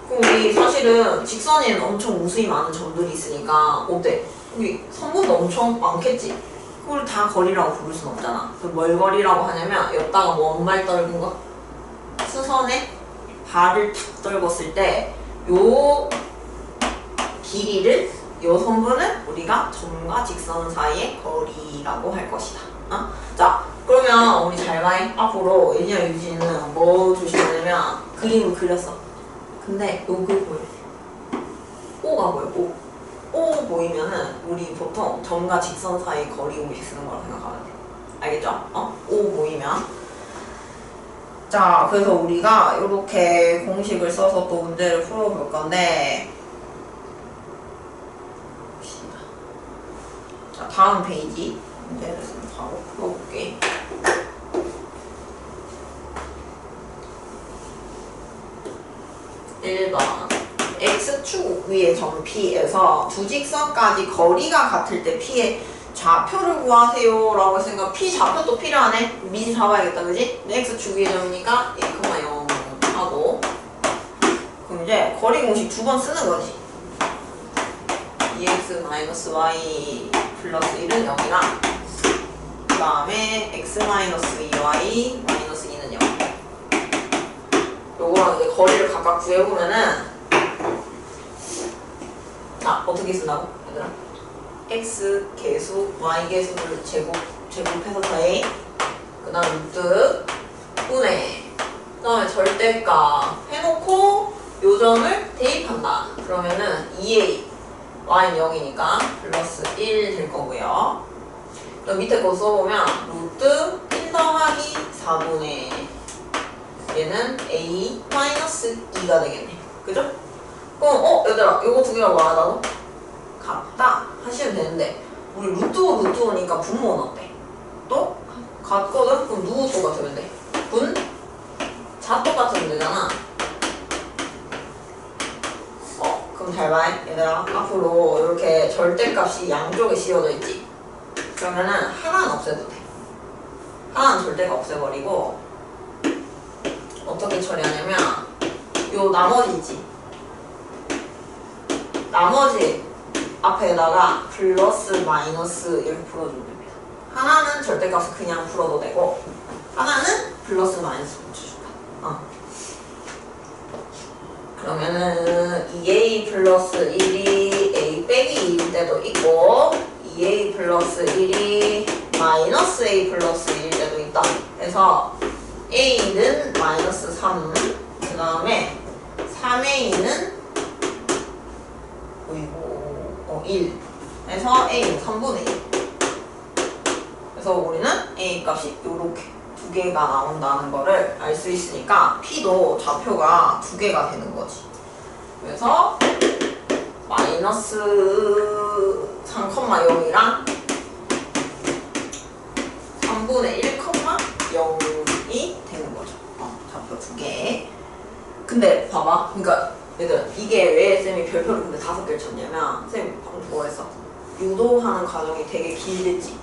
그럼 우리 사실은 직선에는 엄청 무수히 많은 점들이 있으니까 어때? 우리 선분도 엄청 많겠지? 그걸 다 거리라고 부를 순 없잖아. 뭘 거리라고 하냐면 여기다가 원발 떨군 거? 수선에 발을 탁 떨궜을 때 요 길이를 요 선분을 우리가 점과 직선 사이의 거리라고 할 것이다. 자, 그러면 우리 잘 봐요. 앞으로 예진이랑 유진이는 뭐 조심하냐면 그림을 그렸어. 근데 여기 보여. O가 보여. O 보이면은 우리 보통 점과 직선 사이 거리 공식 쓰는 거라고 생각하면 돼. 알겠죠? O 보이면. 자, 그래서 우리가 이렇게 공식을 써서 또 문제를 풀어볼 건데 자, 다음 페이지 문제를 바로 풀어볼게. (1번) X축 위의 점 P에서 두 직선까지 거리가 같을 때 P의 좌표를 구하세요 라고 했으니까 P 좌표도 필요하네. 미리 잡아야겠다, 그지? X축 위의 점이니까 1,0 하고 그럼 이제 거리 공식 2번 쓰는 거지. 2x-y 플러스 1은 0이랑 그 다음에 x-2y 마이너스 2는 0. 요거랑 이제 거리를 각각 구해보면은 자, 어떻게 쓴다고? 얘들아? x 개수, y 개수를 제곱해서 더해. 그 다음 루트 분해. 그 다음에 절대값 해놓고 요 점을 대입한다. 그러면은 2a y는 0이니까 플러스 1 될 거고요. 그럼 밑에 거 써보면 루트 1 더하기 4분의 얘는 a 마이너스 2가 되겠네. 그죠? 그럼 얘들아 요거 두 개가 뭐야 나도? 같다 하시면 되는데 우리 루트니까 분모는 어때? 또? 같거든? 그럼 누구 똑같으면 돼? 분? 자 똑같으면 되잖아. 그럼 잘 봐 얘들아. 앞으로 이렇게 절대값이 양쪽에 씌워져 있지? 그러면은 하나는 없애도 돼. 하나는 절대가 없애버리고 어떻게 처리하냐면 요 나머지 있지? 나머지 앞에다가 플러스 마이너스 이렇게 풀어주면 됩니다. 하나는 절대값을 그냥 풀어도 되고 하나는 플러스 마이너스 붙여준다. 그러면은 2a 플러스 1이 a 빼기 2일 때도 있고 2a 플러스 1이 마이너스 a 플러스 1일 때도 있다. 그래서 a는 마이너스 3, 그 다음에 3a는 1 해서 a는 3분의 1. 그래서 우리는 a 값이 이렇게 두 개가 나온다는 거를 알 수 있으니까 p도 좌표가 두 개가 되는 거지. 그래서 마이너스 3,0이랑 3분의 1,0이 되는 거죠. 좌표 두 개. 근데 봐봐. 그러니까 얘들 이게 왜 쌤이 별표를 근데 5개를 쳤냐면 쌤이 방금 뭐랬어? 유도하는 과정이 되게 길겠지.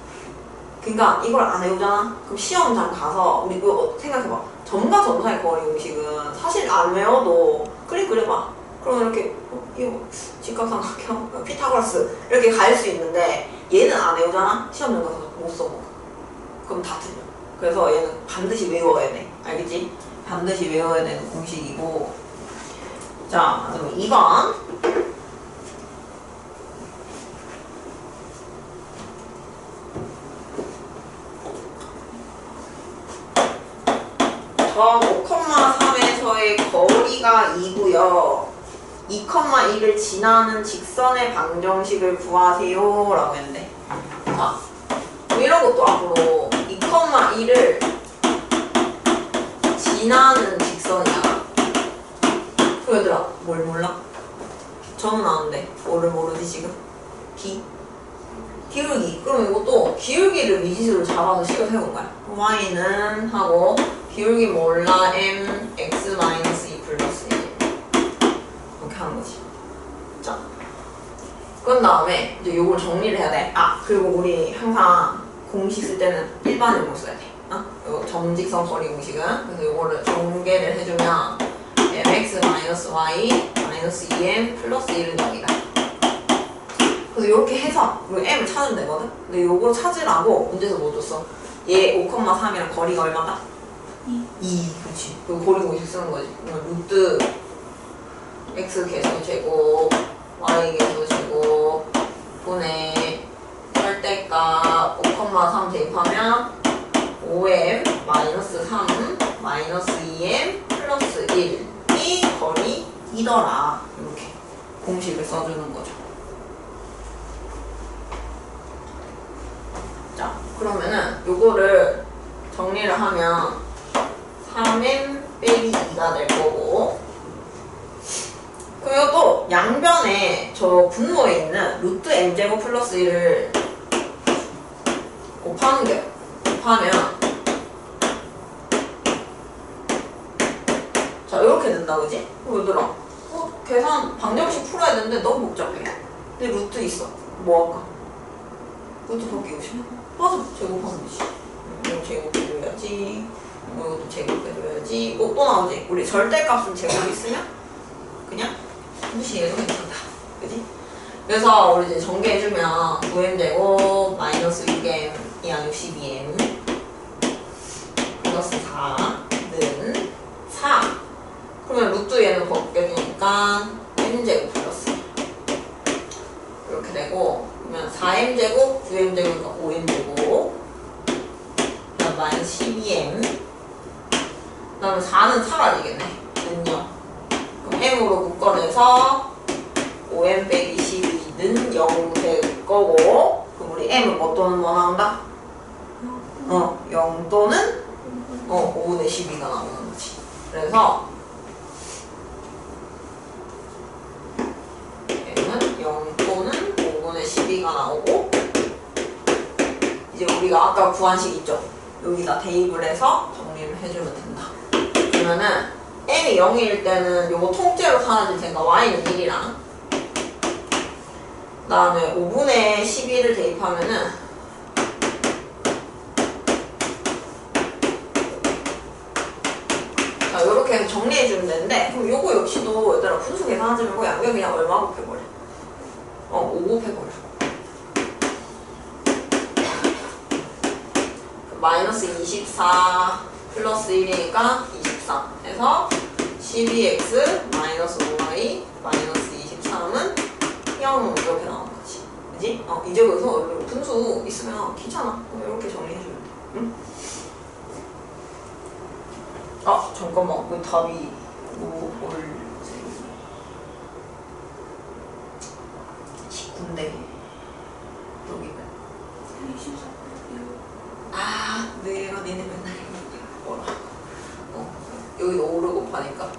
그러니까 이걸 안 외우잖아? 그럼 시험장 가서 우리 이거 생각해봐. 점과 점사의 거리 공식은 사실 안 외워도 클릭 그려봐. 그러면 이렇게 이거 직각삼각형, 피타고라스 이렇게 갈 수 있는데 얘는 안 외우잖아? 시험장 가서 못 써먹어. 그럼 다 틀려. 그래서 얘는 반드시 외워야 돼. 알겠지? 반드시 외워야 되는 공식이고. 자, 그럼 2번. 저 5,3에서의 거리가 2고요. 2,1을 지나는 직선의 방정식을 구하세요 라고 했는데, 자, 이런 것도 앞으로 2,1을 지나는 직선이야. 그 얘들아 뭘 몰라? 점은 아는데 뭐를 모르지 지금? 기울기. 그럼 이것도 기울기를 미지수로 잡아서 식을 세운 거야. y는 하고 기울기 몰라 m x-2 플러스 1 이렇게 하는 거지. 자, 그런 다음에 이제 요걸 정리를 해야 돼. 그리고 우리 항상 공식 쓸 때는 일반형으로 써야 돼. 요 점직선 거리 공식은. 그래서 요거를 전개를 해주면 mx-y 2m 플러스 1은 0이다. 그래서 이렇게 해서 우리 m을 찾으면 되거든? 근데 요거 찾으라고 문제에서 뭐 줬어? 얘 5,3이랑 거리가 얼마다? 2. 그렇지. 그리고 거리 공식 쓰는 거지. 그러면 루트 x 계수 제곱 y 계수 제곱 분의 절대값 5,3 대입하면 5m 마이너스 3 마이너스 2m 플러스 1이 거리 2더라. 이렇게 공식을 써주는 거죠. 자, 그러면은 요거를 정리를 하면 3m 빼기 2가 될 거고, 그리고 또 양변에 저 분모에 있는 루트 m제곱 플러스 1을 곱하면 자, 이렇게 된다, 그지? 얘들아, 계산 방정식 풀어야 되는데 너무 복잡해. 근데 루트 있어. 뭐 할까? 루트 바뀌고 싶어? 맞아, 제곱하면 되지. 이거 제곱해줘야지. 이것도 제곱해줘야지. 또 나오지? 우리 절대값은 제곱이 있으면 그냥 무시해도 괜찮다. 그지? 그래서 우리 이제 전개해주면 9m제곱 마이너스 6m 이항 62m 플러스 4는 4. 그러면 루트 얘는 벗겨주니까 m제곱 플러스 이렇게 되고, 그러면 4m제곱 9m제곱이니까 5m제곱 그다음 마이너스 12m 그 다음에 4는 사라지겠네. 는요. 그럼 m으로 묶어내서 5m 빼기 12는 0 될 거고, 그럼 우리 m은 뭐 또는 뭐 나온다? 0 또는 5분의 12가 나오는 거지. 그래서 m은 0 또는 5분의 12가 나오고, 이제 우리가 아까 구한 식 있죠? 여기다 대입을 해서 정리를 해주면 된다. 그러면은 m이 0일 때는 요거 통째로 사라질 테니까 y는 1이랑, 그 다음에 5분의 12를 대입하면은 자, 요렇게 해서 정리해주면 되는데, 그럼 요거 역시도 얘들아 분수 계산하지 말고 양변 그냥 얼마 곱해버려? 5 곱해버려. 마이너스 24 플러스 1이니까 23 해서 12x 마이너스 5y 마이너스 23은 0 이렇게 나오는 거지. 그지? 이제 여기서 분수 있으면 귀찮아. 이렇게 정리해주면 돼. 응? 잠깐만. 왜 답이 5볼 근데 여기는 아 내가 니네 맨날 뭐라 여기도 5를 곱하니까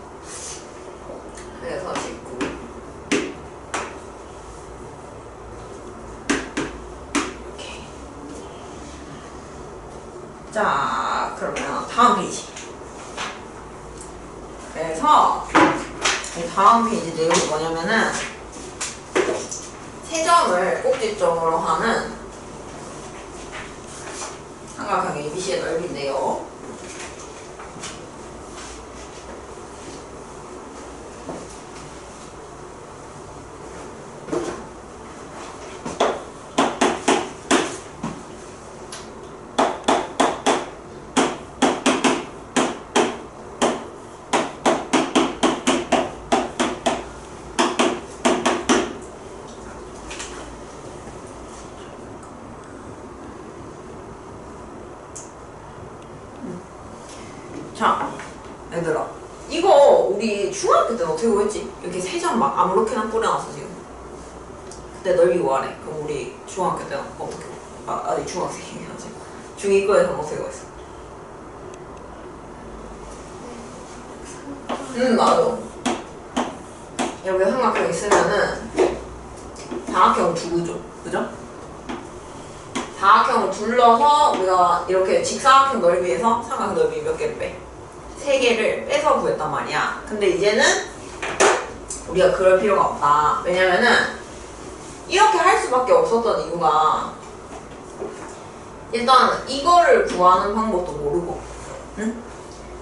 그래서 19 이렇게. 자 그러면 다음 페이지. 그래서 이 다음 페이지 내용이 뭐냐면은 세점을 꼭지점으로 하는 삼각형 ABC의 넓이인데요. 자, 얘들아, 이거 우리 중학교 때는 어떻게 구했지? 이렇게 세 점 막 아무렇게나 뿌려놨어 지금. 그때 넓이 구하래. 그럼 우리 중학교 때는 어떻게 구해? 아니 중학생이야지. 중2거에서는 어떻게 구했어? 맞아. 이렇게 삼각형 있으면은 사각형 두구죠, 그죠? 사각형을 둘러서 우리가 이렇게 직사각형 넓이에서 삼각형 넓이 몇 개를 빼? 3개를 빼서 구했단 말이야. 근데 이제는 우리가 그럴 필요가 없다. 왜냐면은 이렇게 할 수밖에 없었던 이유가 일단 이거를 구하는 방법도 모르고, 응?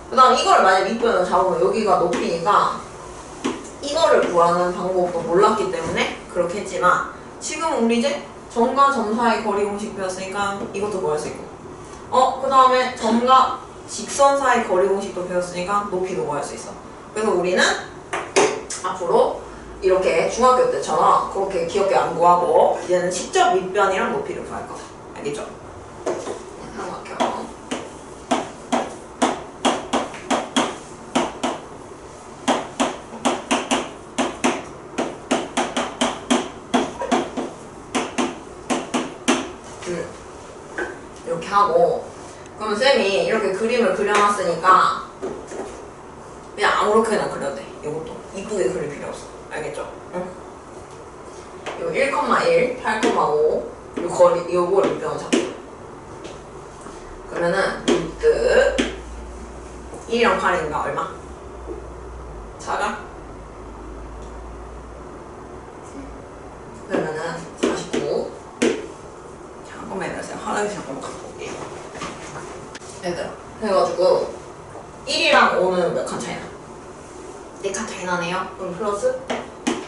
그 다음 이걸 만약 밑변을 잡으면 여기가 높이니까 이거를 구하는 방법도 몰랐기 때문에 그렇게 했지만 지금 우리 이제 점과 점 사이 거리 공식 배웠으니까 이것도 구할 수 있고 그 다음에 점과 직선 사이 거리 공식도 배웠으니까 높이도 구할 수 있어. 그래서 우리는 앞으로 이렇게 중학교 때처럼 그렇게 귀엽게 안 구하고 이제는 직접 밑변이랑 높이를 구할 거다. 알겠죠? 삼각형 이렇게 하고 그러면 쌤이 이렇게 그림을 그려놨으니까 그냥 아무렇게나 그려도 돼. 이것도 이쁘게 그릴 필요 없어. 알겠죠? 응? 요 1,1, 8,5 요 거리 요거를 밑변을 잡고 그러면은 루트 1이랑 8이니까 얼마? 4가? 그러면은 49. 잠깐만 이러세요. 화장실 잠깐만 갖고 올게요. 얘들아, 그래가지고 1이랑 5는 몇 칸 차이나? 4칸 차이 나네요. 그럼 플러스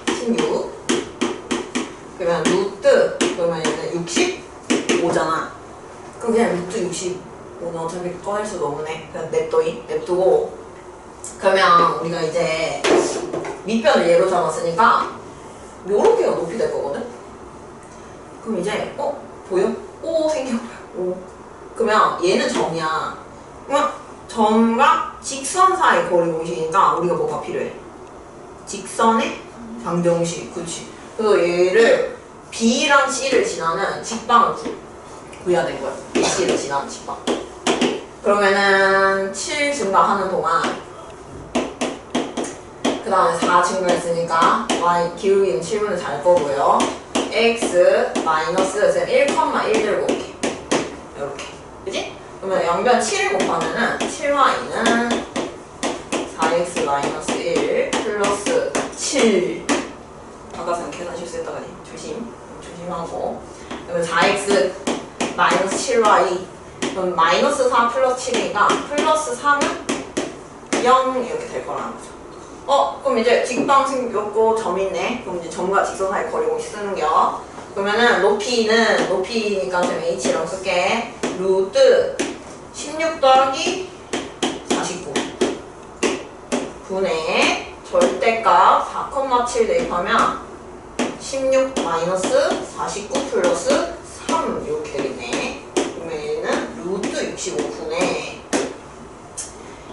16. 그러면 루트 그러면 얘는 65잖아. 그럼 그냥 루트 65는 어차피 꺼낼 수도 없네. 그냥 냅두고 그러면 우리가 이제 밑변을 예로 잡았으니까 요렇게가 높이 될 거거든? 그럼 이제 보여? 오 생겨버려. 오. 그러면 얘는 점이야. 그러면 점과 직선 사이 거리 공식이니까 우리가 뭐가 필요해? 직선의 방정식. 그치? 그래서 얘를 B랑 C를 지나는 직방을 구해야 되는 거야. C를 지나는 직방. 그러면은 7 증가하는 동안 그 다음에 4 증가했으니까 y 기울기는 7분의 4일 거고요. x 마이너스 1,1 들고 올게. 이렇게. 그치? 그러면 양변 7을 곱하면은 7y는 4x 마이너스 1 플러스 7. 아까 전 계산 실수했다가니 조심하고. 그러면 4x 마이너스 7y. 그럼 마이너스 4 플러스 7이니까 플러스 3은 0 이렇게 될 거라는 거죠. 그럼 이제 직방 생겼고 점 있네. 그럼 이제 점과 직선 사이 거리 공식 쓰는겨. 그러면은 높이니까 좀 h라고 쓸게. 루트 16 더하기 49 분의 절대값 4,7 대입하면 16 마이너스 49 플러스 3 이렇게 되겠네. 그러면 얘는 루트 65분의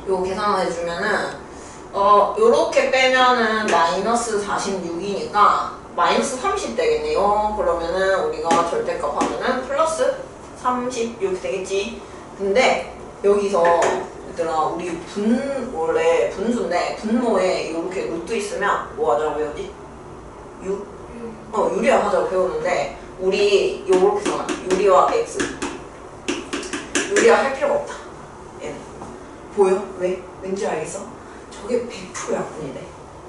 요거 계산을 해주면은 요렇게 빼면은 마이너스 46이니까 마이너스 30 되겠네요. 그러면은 우리가 절대값 하면은 플러스 30 이렇게 되겠지. 근데 여기서 얘들아 우리 원래 분수인데 분모에 이렇게 루트 있으면 뭐 하자고 배우지? 유리화 하자고 배우는데 우리 요렇게 잖아. 유리화 x 유리화 할 필요가 없다. 얘는 보여? 왜? 왠지 알겠어? 저게 100% 약분이래.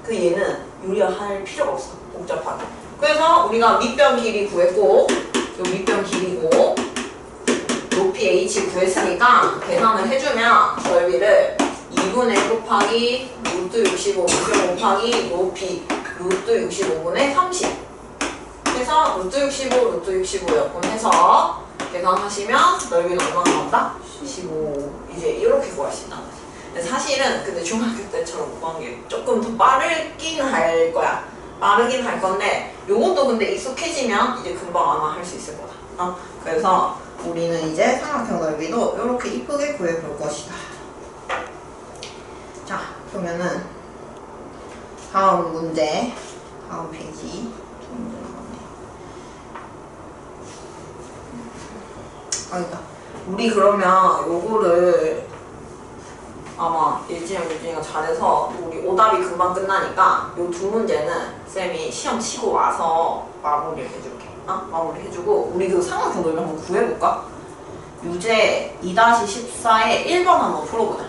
그 얘는 유리화 할 필요가 없어. 복잡하게. 그래서 우리가 밑변 길이 구했고 요 밑변 길이고 높이 h 구했으니까 계산을 해주면 넓이를 2분의 1 곱하기 루트 65 곱하기 높이 루트 65분의 30 해서 루트 65 루트 65 약분해서 계산하시면 넓이는 얼마나 나온다? 15 이제 이렇게 구할 수 있단 말이야. 근데 사실은 근데 중학교 때처럼 구한 게 조금 더 빠르긴 할 거야. 빠르긴 할 건데 요것도 근데 익숙해지면 이제 금방 아마 할 수 있을 거다. 그래서 우리는 이제 삼각형 넓이도 이렇게 이쁘게 구해볼 것이다. 자, 그러면은 다음 문제, 다음 페이지. 그러니까 우리 그러면 요거를 아마 예진이가 잘해서 우리 오답이 금방 끝나니까 요 두 문제는 쌤이 시험 치고 와서 마무리를 해줄게. 마무리 해주고 우리 그 삼각형 넓이 한번 구해볼까? 유제 2-14에 1번 한번 풀어보자.